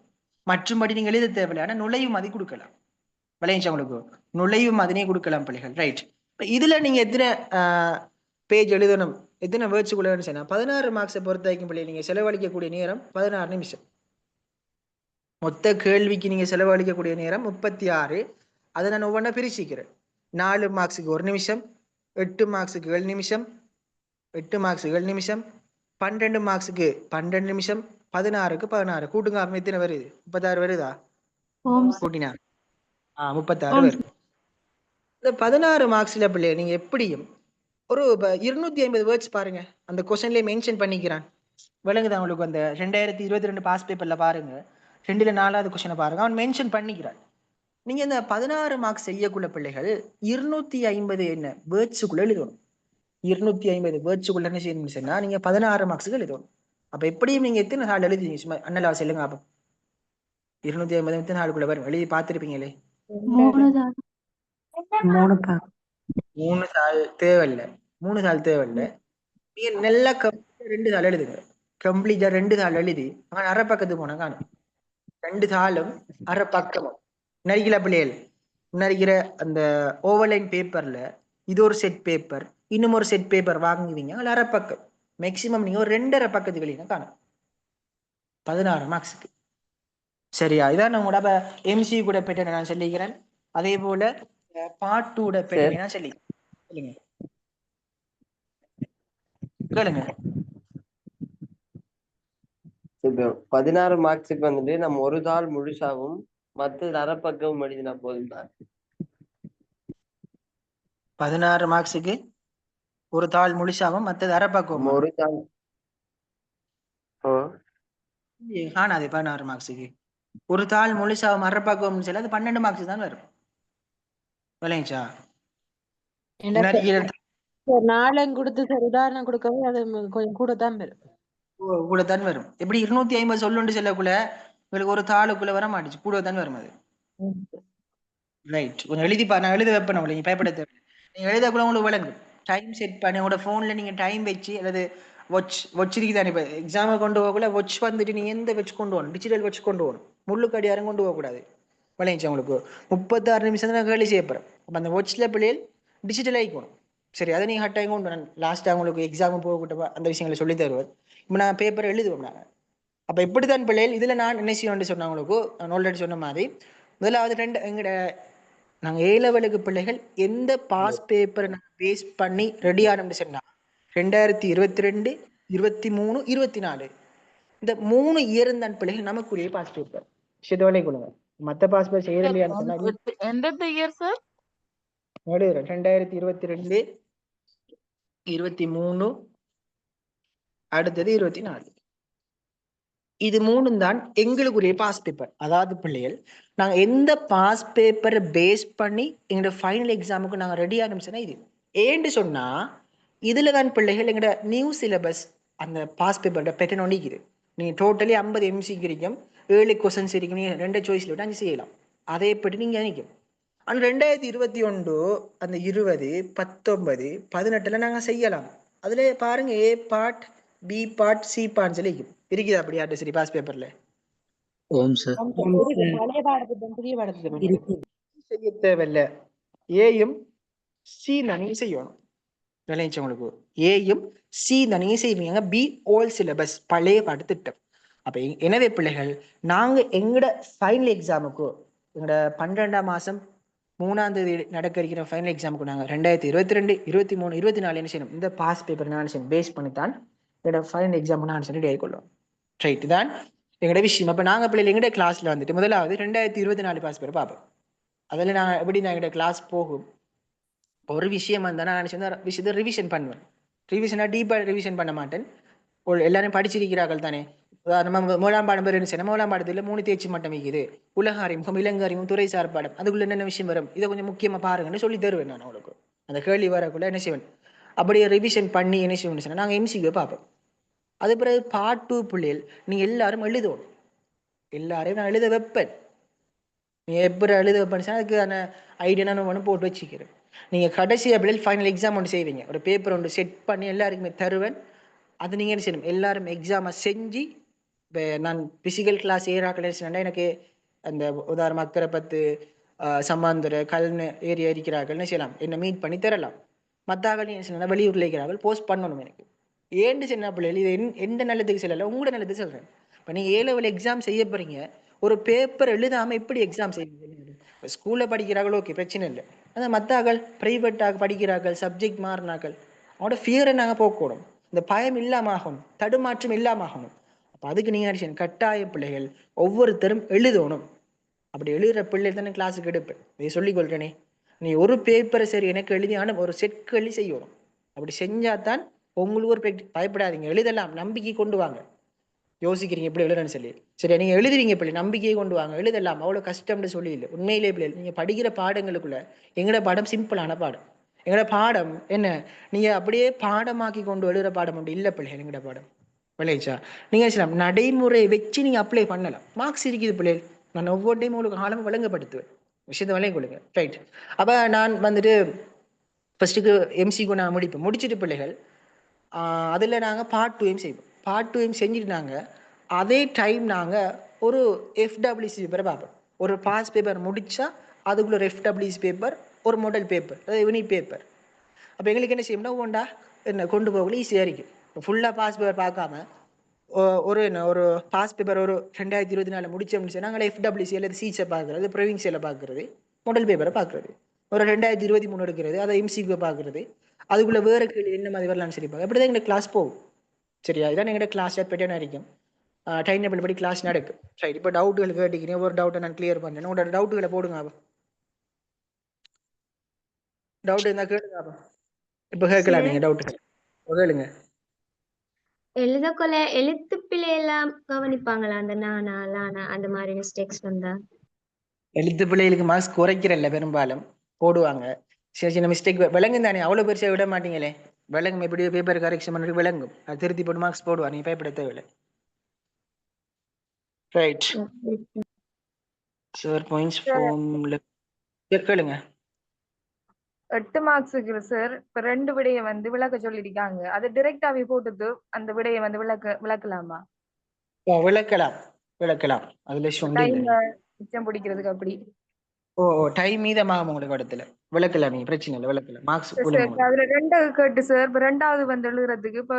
[SPEAKER 1] மற்றும்படி நீங்க எழுத தேவையில்லை. ஆனா நுழைவு மாதிரி கொடுக்கலாம். விளையாச்சு உங்களுக்கு நுழைவு மாதிரியே கொடுக்கலாம் பிள்ளைகள். ரைட். இதுல நீங்க எத்தனை பேஜ் எழுதணும், எத்தனை வேர்ட்ஸுக்குள்ள சொன்னா 16 மார்க்ஸை பொறுத்த வரைக்கும் பிள்ளை நீங்க செலவழிக்கக்கூடிய நேரம் 16 நிமிஷம். மொத்த கேள்விக்கு நீங்க செலவழிக்கக்கூடிய நேரம் 36. அதை நான் ஒவ்வொன்றா பிரிச்சுக்கிறேன். 4 மார்க்ஸுக்கு 1 நிமிஷம், 8 மார்க்ஸுக்கு 7 நிமிஷம், 8 மார்க்ஸுக்கு 7 நிமிஷம், 12 மார்க்ஸுக்கு 12 நிமிஷம், 16க்கு 16. கூட்டுங்க எத்தனை வருது? 36 வருதா? கூட்டினா 36 வரும். இந்த 16 மார்க்ஸ்ல பிள்ளை நீங்க எப்படியும் ஒரு 250 வேர்ட்ஸ் பாருங்க. அந்த கொஸ்டின்லயே மென்ஷன் பண்ணிக்கிறான். விளங்குதா உங்களுக்கு? அந்த 2022 பாஸ் பேப்பர்ல பாருங்க, 2ல 4வது கொஸ்டினை பாருங்க, அவன் மென்ஷன் பண்ணிக்கிறான். நீங்க இந்த 16 மார்க்ஸ் செய்யக்குள்ள பிள்ளைகள் 250 என்ன வேர்ட்ஸுக்குள்ள எழுதணும். 250 வேர்ட்ஸுக்குள்ள என்ன செய்யணும்னு சொன்னா நீங்க 16 மார்க்ஸுக்கு எழுதணும். அப்ப எப்படியும் நீங்க எத்தனை நாள் எழுதுறீங்க? சும்மா அண்ணலா சொல்லுங்க. அப்ப 250 எத்தனை நாளுக்குள்ள வரும்? எழுதி பார்த்துருப்பீங்களே.
[SPEAKER 8] 3 தான்.
[SPEAKER 1] 3 நாள் தேவையில்லை. 3 நாள் தேவையில்லை. நீங்க நல்லா 2 நாள் எழுதுங்க. கம்ப்ளீட்டா 2 நாள் எழுதி அவன் அரை பக்கத்துக்கு போனா காணும். 2 நாளும் அரை பக்கமும் நரிக்கிற பிள்ளைகள் நரிக்கிற அந்த ஓவர்லைன் பேப்பர்ல இது ஒரு செட் பேப்பர், இன்னும் ஒரு செட் பேப்பர் வாங்குவீங்க. அதில் அரை பக்கம் மேக்சிமம் நீங்க ஒரு 2.5 பக்கத்துக்கு காணும் 16 மார்க்ஸுக்கு. சரியா? இதான் நான் உங்களோட எம்சி கூட பேட்டர்ன் நான் சொல்லிக்கிறேன். அதே போல பார்ட் 2 பேட்டர்ன் நான் சொல்லிக்கிறேன். சொல்லுங்க கேளுங்க.
[SPEAKER 9] இப்போ 16 மார்க்ஸுக்கு வந்துட்டு நம்ம ஒரு தாள் முழுசாவும் மற்றது அரை பக்கமும் எழுதினா போதும் தான்.
[SPEAKER 1] 16 மார்க்ஸுக்கு ஒரு தாள் முழுசாவும் மற்றது அரை பக்கம்.
[SPEAKER 9] ஒரு தாள்
[SPEAKER 1] காணாது. 16 மார்க்ஸுக்கு ஒரு தாள் முழுசாவும் அரை பக்கம் சொல்லி அது 12 மார்க்ஸ் தான் வரும். விளையாச்சா?
[SPEAKER 10] நாளையும் கொடுத்து சார் உதாரணம் கொடுக்கவே அது கொஞ்சம் கூட தான் வரும்.
[SPEAKER 1] கூட தான் வரும். எப்படி 250 சொல்லுண்டு சொல்லக்குள்ள உங்களுக்கு ஒரு தாளுக்குள்ள வர மாட்டுச்சு, கூட தான் வரும் அது. ரைட். கொஞ்சம் எழுதி நான் எழுத வைப்பேன். நீங்க பயப்பட தேவை. நீங்க எழுதக்குள்ள உங்களுக்கு விளங்கும். டைம் செட் பண்ணி உங்களோட போன்ல நீங்க டைம் வச்சு அல்லது வாட்ச் இருக்குதானே. இப்போ எக்ஸாமை கொண்டு போகக்குள்ள வாட்ச் வந்துட்டு நீங்க எந்த வச்சு கொண்டு போகணும்? டிஜிட்டல் வச்சு கொண்டு போகணும். முள்ளுக்கு அடியாரம் கொண்டு போகக்கூடாது. விளையாச்சு உங்களுக்கு 36 நிமிஷம் தான் கேள்வி செய்யப்படுறேன். அப்போ அந்த வாட்ச்ல பிள்ளைகள் டிஜிட்டல் ஆகிக்கணும். சரி, அதை நீங்கள் ஹட்டாக கொண்டு நான் லாஸ்ட்டாக உங்களுக்கு எக்ஸாம் போகக்கூட்ட அந்த விஷயங்களை சொல்லி தருவார். இப்போ நான் பேப்பர் எழுதுவோம் நாங்கள். அப்போ இப்படித்தான் பிள்ளைகள் இதில் நான் என்ன செய்யணும்னு சொன்னேன் உங்களுக்கு. நான் ஆல்ரெடி சொன்ன மாதிரி முதலாவது எங்கட நாங்கள் A லெவலுக்கு பிள்ளைகள் எந்த பாஸ் பேப்பரை நாங்கள் பேஸ் பண்ணி ரெடி ஆனோம்னு சொன்னா 2022, 23, 24 இந்த 3 இயர் தான் பிள்ளைகள் நமக்குரிய பாஸ் பேப்பர். விஷயத்தோட கொடுங்க. மற்ற பாஸ் பேப்பர் செய்யறலையான்னு சொன்னா 2022, 23 அடுத்தது 24 இது 3 தான் எங்களுக்குரிய பாஸ் பேப்பர். அதாவது பிள்ளைகள் நாங்க எந்த பாஸ் பேப்பரை பேஸ் பண்ணி எங்களோட ஃபைனல் எக்ஸாமுக்கு நாங்க ரெடி ஆரம்பிச்சோன்னா இது ஏன்னு சொன்னா இதுல தான் பிள்ளைகள் எங்களோட நியூ சிலபஸ் அந்த பாஸ் பேப்பரோட பேட்டர்ன் ஒன்றிக்குது. நீங்க டோட்டலி 50 எம்சிக்கு இருக்கும், 7 கொஸ்டின்ஸ் இருக்கு. நீங்க 2 சாய்ஸ்ல விட்டு 5 செய்யலாம். அதே பற்றி நீங்க நினைக்கும். ஆனால் 2021 அந்த 20, 19, 18 நாங்க செய்யலாம். அதுல பாருங்க A part, B part, C part சொல்லி இருக்குதா? அப்படி ஆட்டு சரி பாஸ் பேப்பர்ல செய்ய தேவையில்லை. ஏயும் சி தனியே செய்யணும். விளைச்சவங்களுக்கு ஏயும் சி தனியே செய்வீங்க. B ஓல்ட் சிலபஸ் பழைய பாடத்திட்டம். அப்ப எனவே பிள்ளைகள் நாங்க எங்கட ஃபைனல் எக்ஸாமுக்கு எங்கட 12ஆம் மாசம் 3ஆம் தேதி நடக்க இருக்கிற ஃபைனல் எக்ஸாமுக்கு நாங்கள் 2022, 23, 24 என்ன செய்யணும்? இந்த பாஸ் பேப்பர் நான் பேஸ் பண்ணித்தான் என்னோட ஃபைனல் எக்ஸாமுக்கு நான் ரெடி ஆகிக்கொள்ளும். ரைட் தான் எங்களோட விஷயம். அப்போ நாங்கள் பிள்ளைகள் எங்கட கிளாஸ்ல வந்துட்டு முதலாவது 2024 பாஸ் பேப்பர் பார்ப்போம். அதில் நான் எப்படி நான் எங்கட கிளாஸ் போகும் ஒரு விஷயம் வந்தால் நான் நினச்சி விஷயத்தை ரிவிஷன் பண்ணுவேன். ரிவிஷனாக டீப்பாக ரிவிஷன் பண்ண மாட்டேன். எல்லாரும் படிச்சிருக்கிறார்கள் தானே. நம்ம 3ஆம் பாடம் பேர் என்ன 3ஆம் பாடத்தில் 3 தேர்ச்சி மட்டம் வைக்குது, உலக அறிமுகம், இலங்கை அறிமுகம், துறைசார் பாடம், அதுக்குள்ள என்னென்ன விஷயம் வரும் இதை கொஞ்சம் முக்கியமாக பாருங்கன்னு சொல்லி தருவேன். நான் உங்களுக்கு அந்த கேள்வி வரக்குள்ள என்ன செய்வேன் அப்படியே ரிவிஷன் பண்ணி என்ன செய்வேன் சொன்னால் நாங்கள் எம்சிக்கு பார்ப்போம். அது பிறகு பார்ட் 2 பிள்ளைகள் நீங்கள் எல்லாரும் எழுதணும். எல்லாரையும் நான் எழுத வைப்பேன். நீங்கள் எப்படி எழுத வைப்பேன்னு சொன்னால் அதுக்கான ஐடியா நான் ஒன்று போட்டு வச்சுக்கிறேன். நீங்கள் கடைசியாக பிள்ளைகள் ஃபைனல் எக்ஸாம் ஒன்று செய்வீங்க. ஒரு பேப்பர் ஒன்று செட் பண்ணி எல்லாருக்குமே தருவேன். அது நீங்கள் என்ன செய்யணும், எல்லாரும் எக்ஸாமை செஞ்சு இப்போ நான் பிசிக்கல் கிளாஸ் ஏறாக்கலேன்னா எனக்கு அந்த உதாரணம் அக்கறை பத்து சம்மாந்துரை கல்னு ஏரியா இருக்கிறார்கள்னு செய்யலாம், என்னை மீட் பண்ணி தரலாம். மற்றாக்கள் என்ன செய்யணும், வெளியூரில் இருக்கிறார்கள் போஸ்ட் பண்ணணும் எனக்கு. ஏண்டு சின்ன பிள்ளைகள் இது எந்த நல்லதுக்கு சொல்லலை, உங்களோட நல்லதுக்கு சொல்கிறேன். இப்போ நீங்கள் A level எக்ஸாம் செய்ய போகிறீங்க, ஒரு பேப்பர் எழுதாமல் எப்படி எக்ஸாம் செய்வீங்க? இப்போ ஸ்கூலில் படிக்கிறார்கள் ஓகே பிரச்சனை இல்லை, ஆனால் மற்றாக்கள் ப்ரைவேட்டாக படிக்கிறார்கள், சப்ஜெக்ட் மாறினாக்கள், அவனோட ஃபியரை நாங்கள் போக்கணும், இந்த பயம் இல்லாமல் ஆகணும், தடுமாற்றம் இல்லாமல் ஆகணும். அப்போ அதுக்கு நீங்கள் நினைச்சேன் கட்டாய பிள்ளைகள் ஒவ்வொருத்தரும் எழுதணும். அப்படி எழுதுகிற பிள்ளைகள் தானே கிளாஸுக்கு எடுப்பேன். இதை சொல்லிக்கொள்கிறேனே, நீ ஒரு பேப்பரை சரி எனக்கு எழுதி ஆனால் ஒரு செட் எழுதி செய்யணும். அப்படி செஞ்சால் தான் உங்களுக்கு ஒரு பயப்படாதீங்க, எழுதலாம், நம்பிக்கை கொண்டு வாங்க. யோசிக்கிறீங்க எப்படி எழுதுறேன்னு சொல்லி, சரி நீங்கள் எழுதுறீங்க பிள்ளை, நம்பிக்கையை கொண்டு வாங்க, எழுதலாம், அவ்வளோ கஷ்டம்னு சொல்லி இல்லை. உண்மையிலே பிள்ளை நீங்கள் படிக்கிற பாடங்களுக்குள்ள எங்களோட பாடம் சிம்பிளான பாடம். எங்களோட பாடம் என்ன, நீங்கள் அப்படியே பாடமாக்கி கொண்டு எழுதுகிற பாடம் உண்டு இல்லை பிள்ளை. எங்களோட பாடம் விளைச்சா நீங்கள் சொல்லலாம், நடைமுறையை வச்சு நீங்கள் அப்ளை பண்ணலாம். மார்க்ஸ் இருக்குது பிள்ளை, நான் ஒவ்வொரு டைம் உங்களுக்கு ஆழமாக விளங்கப்படுத்துவேன், விஷயத்தை விளங்கி கொடுங்க. ரைட். அப்போ நான் வந்துட்டு ஃபர்ஸ்ட்டுக்கு எம்சிக்கு நான் முடிச்சுட்டு பிள்ளைகள் அதில் நாங்கள் பார்ட் 2 செய்வோம். பார்ட் 2 செஞ்சுட்டு நாங்கள் அதே டைம் நாங்கள் ஒரு எஃப்டபிள்யூசி பேப்பரை பார்ப்போம். ஒரு பாஸ் பேப்பர் முடித்தா அதுக்குள்ள ஒரு எஃப்டபிள்யூசி பேப்பர், ஒரு மாடல் பேப்பர், அதாவது யூனிட் பேப்பர். அப்போ எங்களுக்கு என்ன செய்யணும்னா ஒன்றா என்ன கொண்டு போகல ஈஸியாக இருக்கும். இப்போ ஃபுல்லாக பாஸ் பேப்பர் பார்க்காம ஒரு பாஸ் பேப்பர் ஒரு 2024 முடிச்சோம்னு சொன்னால் நாங்கள் எஃப்டபிள்யூசி அல்லது சீச்சை பார்க்குறது, ப்ரொவின்சியலை பார்க்குறது, மாடல் பேப்பரை பார்க்குறது, ஒரு 2023 எடுக்கிறது, அதை எம்சிக்கு பார்க்குறது, அதுக்குள்ளே வேறு கேள்வி என்ன மாதிரி வரலாம்னு சொல்லி பார்க்க. அப்படி தான் எங்களுக்கு கிளாஸ் போகும். சரியா, இதான் எங்களோட கிளாஸ் பெட்டர்னா இருக்கும். டைம் டேபிள் படி கிளாஸ் நடக்கும். ரைட். இப்போ டவுட்டுகள் கேட்டுக்கிறேன், ஒரு டவுட்டை நான் கிளியர் பண்ணுறேன். உங்களோட டவுட்டுகளை போடுங்க. டவுட் இருந்தால் கேளுங்க. இப்போ கேட்கலாம், நீங்கள் டவுட்டு கேளுங்க.
[SPEAKER 3] எழுதக்கொள்ள எழுத்து பிழை எல்லாம் கவனிப்பாங்களா? அந்த நானா லானா அந்த மாதிரி மிஸ்டேக்ஸ் வந்தா
[SPEAKER 1] எழுத்து பிள்ளைகளுக்கு மார்க்ஸ் குறைக்கிறல்ல, பெரும்பாலும் போடுவாங்க. சின்ன சின்ன மிஸ்டேக் விளங்கும் தானே, அவ்வளோ பெருசாக விட மாட்டீங்களே. விளங்கும், எப்படி பேப்பர் கரெக்ஷன் பண்ணிட்டு விளங்கும், அது திருத்தி போட்டு மார்க்ஸ் போடுவா, நீ பயப்பட தேவையில்லை. ரைட். சார் பாயிண்ட்ஸ் ஃபார்ம்ல கேளுங்க.
[SPEAKER 4] 8 மார்க்ஸுக்கு சார் இப்ப 2 விடையை வந்து விளக்க சொல்லிருக்காங்க, அது டைரக்டாவே போட்டுட்டு அந்த விடையை வந்து விளக்கலாமா?
[SPEAKER 1] விளக்கலாம், அதுல
[SPEAKER 4] டைம் மிச்சம் பிடிக்கிறதுக்கு அப்படி.
[SPEAKER 1] டைம் மீதமாகும் உங்களுக்கு இடத்துல, விளக்கலாம், நீங்க பிரச்சனை இல்லை, விளக்கலாம். மார்க்ஸ்
[SPEAKER 4] அதுல 2 கேட்டு சார், இப்ப 2வது வந்து எழுதுறதுக்கு இப்ப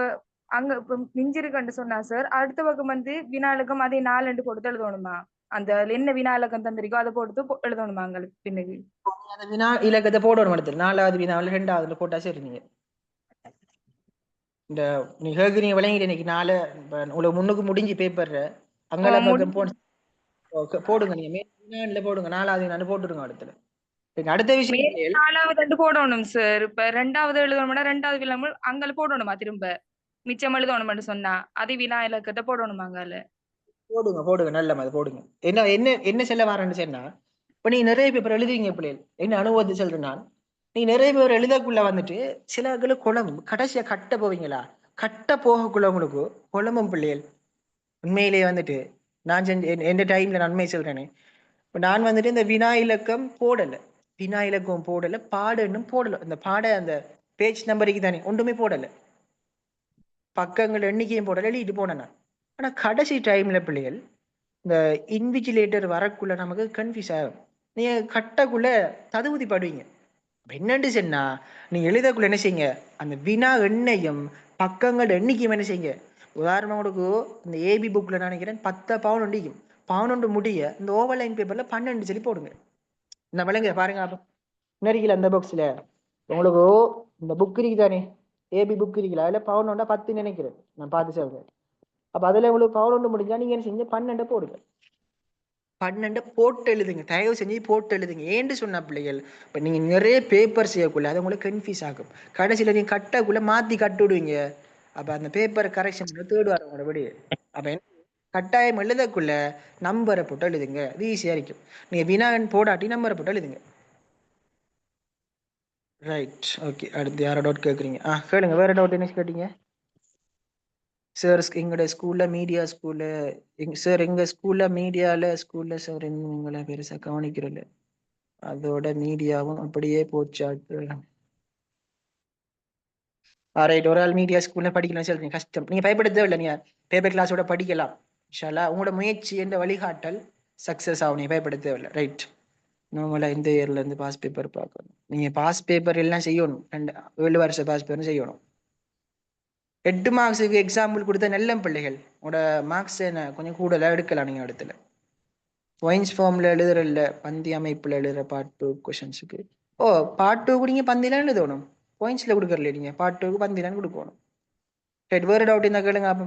[SPEAKER 4] அங்க இப்ப மிஞ்சிருக்கன்னு சொன்னா சார், அடுத்த பக்கம் வந்து வினாலக்கம் அதே 4 போட்டு எழுதணுமா? அந்த என்ன வினாலக்கம் தந்திருக்கோ அதை போட்டு எழுதணுமா அங்க பின்னுக்கு?
[SPEAKER 1] வினா இலக்கத்தை போடணும் இடத்துல, 4வது வினாவில் 2வது போட்டா சரி. நீங்க இந்த நீ கேக்குறீங்க விளங்கிட்டு இன்னைக்கு 4 உங்களுக்கு முன்னுக்கு முடிஞ்சு பேப்பர் அங்கெல்லாம் போடுங்க, நீங்க வினால போடுங்க, 4வது வினான்னு போட்டுருங்க இடத்துல. அடுத்த விஷயம்
[SPEAKER 4] 4வது போடணும் சார். இப்ப 2வது எழுதணும்னா 2வது வினாமல் அங்க போடணுமா? திரும்ப மிச்சம் எழுதணும்னு சொன்னா அது வினா இலக்கத்தை போடணுமா? அங்கால
[SPEAKER 1] போடுங்க நல்ல மாதிரி போடுங்க. என்ன சொல்ல வரேன்னு சொன்னா, இப்ப நீ நிறைய பேப்பர் எழுதுவீங்க பிள்ளைகள், என்ன அனுபவத்தை சொல்றேன் நான். நீ நிறைய பேர் எழுதக்குள்ள வந்துட்டு சில குழம்பும் கடைசியா கட்ட போவீங்களா, கட்ட போகக்குள்ள உங்களுக்கு குழம்பும் பிள்ளைகள். உண்மையிலேயே வந்துட்டு நான் செஞ்ச எந்த டைம்ல நன்மை சொல்றேனே, இப்போ நான் வந்துட்டு இந்த வினா இலக்கம் போடலை, பாடன்னும் போடலை. இந்த பாட அந்த பேஜ் நம்பருக்கு தானே ஒன்றுமே போடலை, பக்கங்கள் எண்ணிக்கையும் போடலை, எழுதிட்டு போனேன் நான். ஆனால் கடைசி டைம்ல பிள்ளைகள் இந்த இன்விஜிலேட்டர் வரக்குள்ள நமக்கு கன்ஃபியூஸ் ஆகும். நீங்க கட்டக்குள்ள ததுவுதி படுவீங்க. என்னன்னு சொன்னா, நீங்க எழுதக்குள்ள என்ன செய்யுங்க, அந்த வினா எண்ணையும் பக்கங்கள் எண்ணிக்கையும் என்ன செய்யுங்க. உதாரணம் உங்களுக்கு இந்த ஏபி புக்ல நினைக்கிறேன் 10 பவுன் ஒண்டிக்கும், பவுன் முடிய இந்த ஓவர்லைன் பேப்பர்ல 12 சொல்லி போடுங்க. இந்த விலங்கு பாருங்க, நெருங்கில அந்த பாக்ஸ்ல உங்களுக்கு இந்த புக் இருக்குதானே, ஏபி புக் இருக்குல்ல, அதுல பவுன் 10 நினைக்கிறேன், நான் பார்த்து சொல்றேன். அப்ப அதுல உங்களுக்கு பவுன் முடிஞ்சா நீங்க என்ன செஞ்சு 12 போடுங்க. 12 போட்டு எழுதுங்க, தயவு செஞ்சு போட்டு எழுதுங்க. ஏன்னு சொன்ன பிள்ளைகள், இப்ப நீங்க நிறைய பேப்பர் செய்யக்குள்ள அது உங்களுக்கு கன்ஃபியூஸ் ஆகும். கடைசியில நீங்க கட்டக்குள்ள மாத்தி கட்டு விடுவீங்க. அப்ப அந்த பேப்பர் கரெக்ஷன் தேர்ட் வர உங்களோட விடு. அப்ப கட்டாயம் எழுதக்குள்ள நம்பரை போட்டு எழுதுங்க, அது ஈஸியா இருக்கும். நீங்க வினான் போடாட்டி நம்பரை போட்டு எழுதுங்க. Right, okay. அடுத்து யாரோ டவுட் கேட்குறீங்க? கேளுங்க, வேற டவுட் என்ன கேட்டீங்க? சார் எங்களோட ஸ்கூல்ல மீடியா சார் எங்க ஸ்கூல்ல மீடியால சார் எங்களை பெருசா கவனிக்கிறல, அதோட மீடியாவும் அப்படியே போச்சாட்டு. ரைட். ஒரு ஆள் மீடியா ஸ்கூல்ல படிக்கணும்னு சொல்றீங்க, கஷ்டம். நீங்க பயப்பட தேவையில்லை, நீங்க பேப்பர் கிளாஸோட படிக்கலாம் இன்ஷால்லா. உங்களோட முயற்சி என்ற வழிகாட்டல் சக்சஸ் ஆகும், நீங்க பயப்பட தேவையில்லை. ரைட். நார்மலா இந்த இயர்ல இருந்து பாஸ் பேப்பர் பார்க்கணும். நீங்க பாஸ் பேப்பர் எல்லாம் செய்யணும், 7 வருஷ பாஸ் பேப்பர் செய்யணும். 8 மார்க்ஸுக்கு எக்ஸாம்பிள் கொடுத்த நல்ல பிள்ளைகள் உங்களோட மார்க்ஸ் என்ன கொஞ்சம் கூடுதலாக எடுக்கலாம். நீங்க இடத்துல பாயிண்ட்ஸ் ஃபார்ம்ல எழுதுறல்ல, பந்தி அமைப்புல எழுதுற பார்ட் 2 கொஸ்டின்ஸுக்கு. பார்ட் 2 நீங்க பந்திலாம் எழுதணும், பாயிண்ட்ஸ்ல கொடுக்கறல. நீங்க பார்ட் 2க்கு பந்திலாம் கொடுக்கணும். ரைட். வேற டவுட் இருந்தா கேளுங்க. அப்போ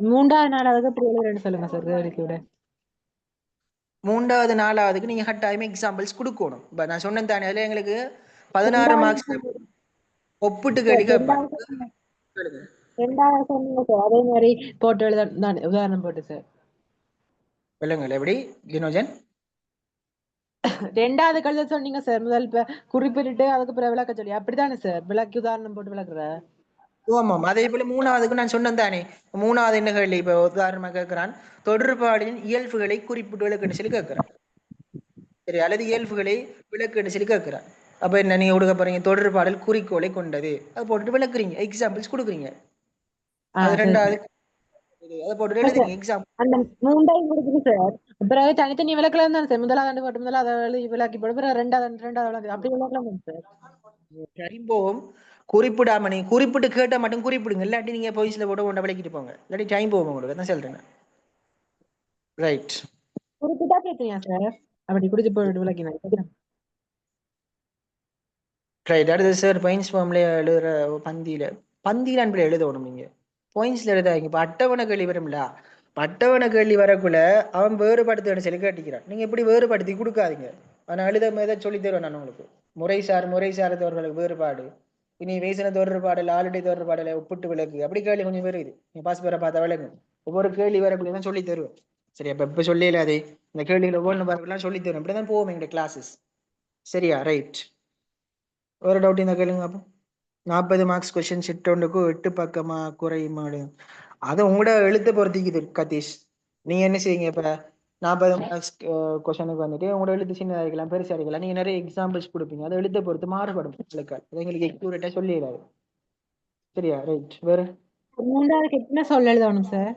[SPEAKER 10] 3வது 4வதுக்கு அப்படி எழுதுறேன்னு சொல்லுங்க சார். கேள்விக்கூட
[SPEAKER 1] 3வது 4வதுக்கு நீங்க கட்டாயம் எக்ஸாம்பிள்ஸ் கொடுக்கணும். இப்போ நான் சொன்னேன் தானே, அதில் எங்களுக்கு 16 மார்க்ஸ் ஒப்பிட்டு கேள்வி கேட்பேன்.
[SPEAKER 10] 2வது சொன்னீங்க சார், அதே மாதிரி போட்டு எழுத உதாரணம் போட்டு சார்.
[SPEAKER 1] சொல்லுங்கள் எப்படி தினோஜன்?
[SPEAKER 10] 2வது கழுத சொன்னீங்க சார், முதல் குறிப்பிட்டு அதுக்கு பிறகு விளக்க சொல்லி, அப்படித்தானே சார்? விளக்கி உதாரணம் போட்டு விளக்குற.
[SPEAKER 1] ஆமாம். அதே போல 3வதுக்கு நான் சொன்னேன் தானே, 3வது என்ன கேள்வி? இப்போ உதாரணமாக கேட்கிறான், தொடர்பாடின் இயல்புகளை குறிப்பிட்டு விளக்குன்னு சொல்லி கேட்கிறான். சரி, அல்லது இயல்புகளை விளக்குன்னு சொல்லி கேட்கிறான். அப்ப என்ன நீங்க கொடுக்க போறீங்க? தொடர்பாடல் குறிக்கோளை கொண்டது, அதை போட்டுட்டு விளக்குறீங்க, எக்ஸாம்பிள்ஸ் கொடுக்குறீங்க. அது 2வது அதை போட்டுட்டு எழுதுறீங்க எக்ஸாம்பிள்.
[SPEAKER 10] அந்த 3வது கொடுக்குது சார். பிறகு தனித்தனி விளக்கலாம் தானே சார்? முதலாவது போட்டு முதல்ல அதை விளக்கி போட்டு பிறகு 2வது விளக்கு அப்படி விளக்கலாம் சார்.
[SPEAKER 1] டைம் குறிப்பிடாம நீங்க குறிப்பிட்டு கேட்டா மட்டும் குறிப்பிடுங்க, இல்லாட்டி நீங்க பொய்ஸ்ல போட்டு ஒன்றை விளக்கிட்டு போங்க, இல்லாட்டி டைம் போகும் உங்களுக்கு. தான் சொல்றேன். ரைட்.
[SPEAKER 10] குறிப்பிட்டா கேட்பீங்க சார், அப்படி குடிச்சு போட்டு விளக்கினா.
[SPEAKER 1] ரைட். அடுத்தது சார், பாயிண்ட்ஸ் ஃபார்ம்ல எழுதுற பந்தியில அன்பில் எழுதணும். நீங்க பாயிண்ட்ஸ்ல எழுதாங்க. இப்போ அட்டவணை கேள்வி வரும்ல, அட்டவணை கேள்வி வரக்குள்ள அவன் வேறுபடுத்த சொல்லி கேட்டிக்கிறான். நீங்க எப்படி வேறுபடுத்தி கொடுக்காதீங்க. ஆனா எழுத மேத சொல்லி தருவேன் நான் உங்களுக்கு. முறை சார்ந்தவர்களுக்கு வேறுபாடு, இனி வேசன தொடர்பாடல், ஆல்ரெடி தொடர்பாடல ஒப்பிட்டு விளக்கு, அப்படி கேள்வி கொஞ்சம் வருது. நீங்க பாஸ் பேரை பார்த்தா விளக்கு. ஒவ்வொரு கேள்வி வரக்குள்ள தான் சொல்லி தருவேன். சரியா? இப்ப சொல்லல அதே இந்த கேள்விகள் ஒவ்வொன்று வரக்குலாம் சொல்லி தருவேன். இப்படிதான் போவோம் எங்க கிளாஸஸ். சரியா? ரைட். ஒரு டவுட் இந்த கேளுங்க. அப்போ 40 மார்க்ஸ் கொஸ்டின் சிட்டொண்டுக்கு 8 பக்கமா குறையுமாடு, அதை உங்களோட எழுத்த பொறுத்திக்குது கதீஷ். நீங்க என்ன செய்யுங்க? இப்ப 40 மார்க்ஸ் கொஸ்டினுக்கு வந்துட்டு உங்களோட எழுத்து சின்னதாக இருக்கலாம், பெருசா இருக்கலாம். நீங்க நிறைய எக்ஸாம்பிள்ஸ் கொடுப்பீங்க, அதை எழுத்த பொறுத்து மாறுபடும். அது எங்களுக்கு எக்யூரேட்டா சொல்லிடாது. சரியா? ரைட். வேற
[SPEAKER 10] 3வது என்ன சொல்ல எழுதணும் சார்?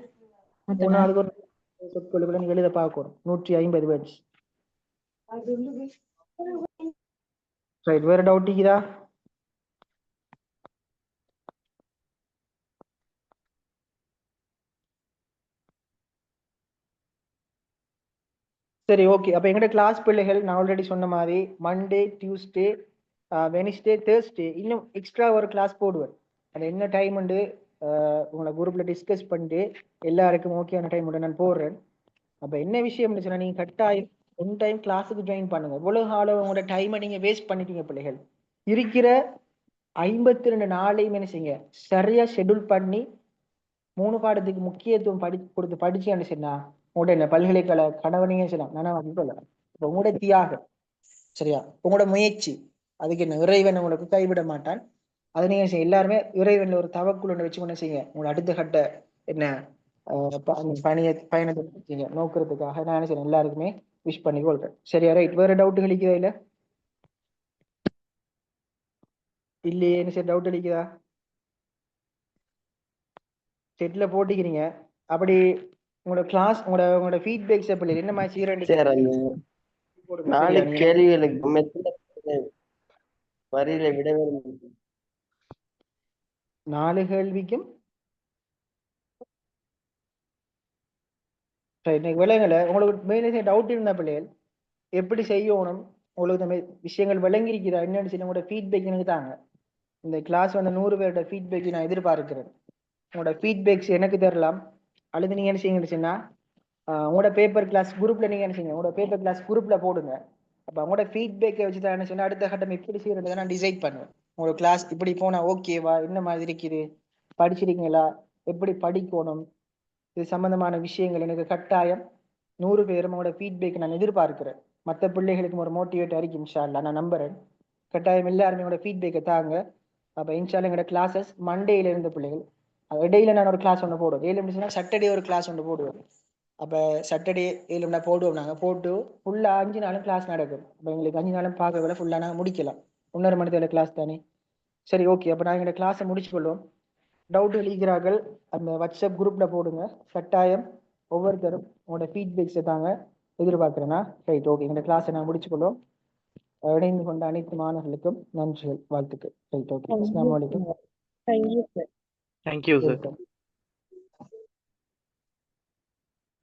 [SPEAKER 1] 3வது ஒரு சொற்களுக்குள்ள நீங்க எழுத பார்க்கணும். 150 வேர்ட்ஸ். ரைட். வேற டவுட் இருக்குதா? சரி, ஓகே. அப்போ எங்கள்கிட்ட கிளாஸ் பிள்ளைகள் நான் ஆல்ரெடி சொன்ன மாதிரி மண்டே, டியூஸ்டே, வெனிஸ்டே, தேர்ஸ்டே இன்னும் எக்ஸ்ட்ரா ஒரு கிளாஸ் போடுவேன். அது என்ன டைம் உண்டு உங்களை குரூப்ல டிஸ்கஸ் பண்ணிட்டு எல்லாருக்கும் ஓகேயான டைம் உண்டு நான் போடுறேன். அப்போ என்ன விஷயம் சொன்னா, நீங்கள் கட்டாயம் ஒன் டைம் கிளாஸுக்கு ஜாயின் பண்ணுங்க. இவ்வளவு காலம் உங்களோட டைமை நீங்கள் வேஸ்ட் பண்ணிட்டீங்க பிள்ளைகள். இருக்கிற 52 நாளையும் என்ன செய்யுங்க, சரியா ஷெட்யூல் பண்ணி 3 பாடத்துக்கு முக்கியத்துவம் கொடுத்து படிச்சு சொன்னா உங்களோட என்ன பல்கலைக்கழக கணவனையும் செய்யலாம். நானா சொல்லலாம். இப்போ உங்களோட தியாகம், சரியா, உங்களோட முயற்சி, அதுக்கு என்ன இறைவன் உங்களுக்கு கைவிட மாட்டான். அதை நீங்க செய்ய எல்லாருமே இறைவன்ல ஒரு தவக்குள் ஒன்று வச்சு கொண்டு செய்யுங்க. உங்களோட அடுத்த கட்ட என்ன பயணத்தை செய்யுங்க நோக்கிறதுக்காக நான் என்ன செய்யறேன், எல்லாருக்குமே விஷ் பண்ணி கொள்றேன். சரியா? ரைட். வேற டவுட் கழிக்குதா? இல்லையே. என்ன சரி டவுட் அளிக்குதா? செட்ல போட்டிக்கிறீங்க. அப்படி உங்களோட கிளாஸ் உங்களோட ஃபீட்பேக்ஸ் எப்படி என்ன மாதிரி
[SPEAKER 9] சரி, 4 கேள்விகளுக்கு வரியில விடவே
[SPEAKER 1] 4 கேள்விக்கும் விலங்கல உங்களுக்கு மேலே டவுட் இருந்தா பிள்ளைகள் எப்படி செய்யணும், உங்களுக்கு இந்த விஷயங்கள் விளங்கிருக்கிறா என்னன்னு சொல்லி உங்களோட ஃபீட்பேக் எனக்கு தாங்க. இந்த கிளாஸ் வந்து 100 பேரோட ஃபீட்பேக் நான் எதிர்பார்க்கிறேன். உங்களோட ஃபீட்பேக்ஸ் எனக்கு தரலாம். அல்லது நீங்க என்ன செய்யுங்கன்னா உங்களோட பேப்பர் கிளாஸ் குரூப்ல நீங்க என்ன செய்யுங்க, உங்களோட பேப்பர் கிளாஸ் குரூப்ல போடுங்க. அப்ப உங்களோட ஃபீட்பேக்கை வச்சு தான் என்ன சொன்னா அடுத்த கட்டம் எப்படி செய்யறதை நான் டிசைட் பண்ணுவேன். உங்களோட கிளாஸ் இப்படி போனா ஓகேவா, என்ன மாதிரி இருக்குது, படிச்சிருக்கீங்களா, எப்படி படிக்கணும், இது சம்பந்தமான விஷயங்கள் எனக்கு கட்டாயம் 100 பேரும் உங்களோட ஃபீட்பேக் நான் எதிர்பார்க்கிறேன். மற்ற பிள்ளைகளுக்கும் ஒரு மோட்டிவேட் ஆகிருக்கு இன்ஷா அல்லாஹ். நான் நம்புறேன் கட்டாயம் எல்லாருமே உங்களோட ஃபீட்பேக்கை தாங்க. அப்போ இன்ஷா அல்லாஹ் எங்களோட கிளாஸஸ் மண்டேல இருந்த பிள்ளைகள் இடையில நான் ஒரு கிளாஸ் ஒன்று போடுவேன். 7 நிமிஷம்னா சாட்டர்டே ஒரு கிளாஸ் ஒன்று போடுவேன். அப்போ சாட்டர்டே 7 மணி போடுவோம். நாங்கள் போட்டு ஃபுல்லாக 5 நாளும் கிளாஸ் நடக்கும். அப்போ எங்களுக்கு 5 நாளும் பார்க்க விட ஃபுல்லாக நாங்கள் முடிக்கலாம். 1:30 மணி கிளாஸ் தானே. சரி ஓகே, அப்போ நாங்கள் எங்கள் கிளாஸை முடிச்சு கொள்வோம். டவுட் எழுதிக்கிறார்கள் அந்த வாட்ஸ்அப் குரூப்பில் போடுங்க. கட்டாயம் ஒவ்வொருத்தரும் உங்களோட ஃபீட்பேக்ஸை தாங்க எதிர்பார்க்குறேன்னா. ரைட் ஓகே, எங்கள் கிளாஸை நான் முடிச்சுக்கொள்வோம். இணைந்து கொண்ட அனைத்து மாணவர்களுக்கும் நன்றிகள், வாழ்த்துக்கள். ரைட் ஓகே, அஸ்ஸலாமு அலைக்கும்.
[SPEAKER 10] Thank you sir.
[SPEAKER 6] Thank you sir.
[SPEAKER 1] Welcome.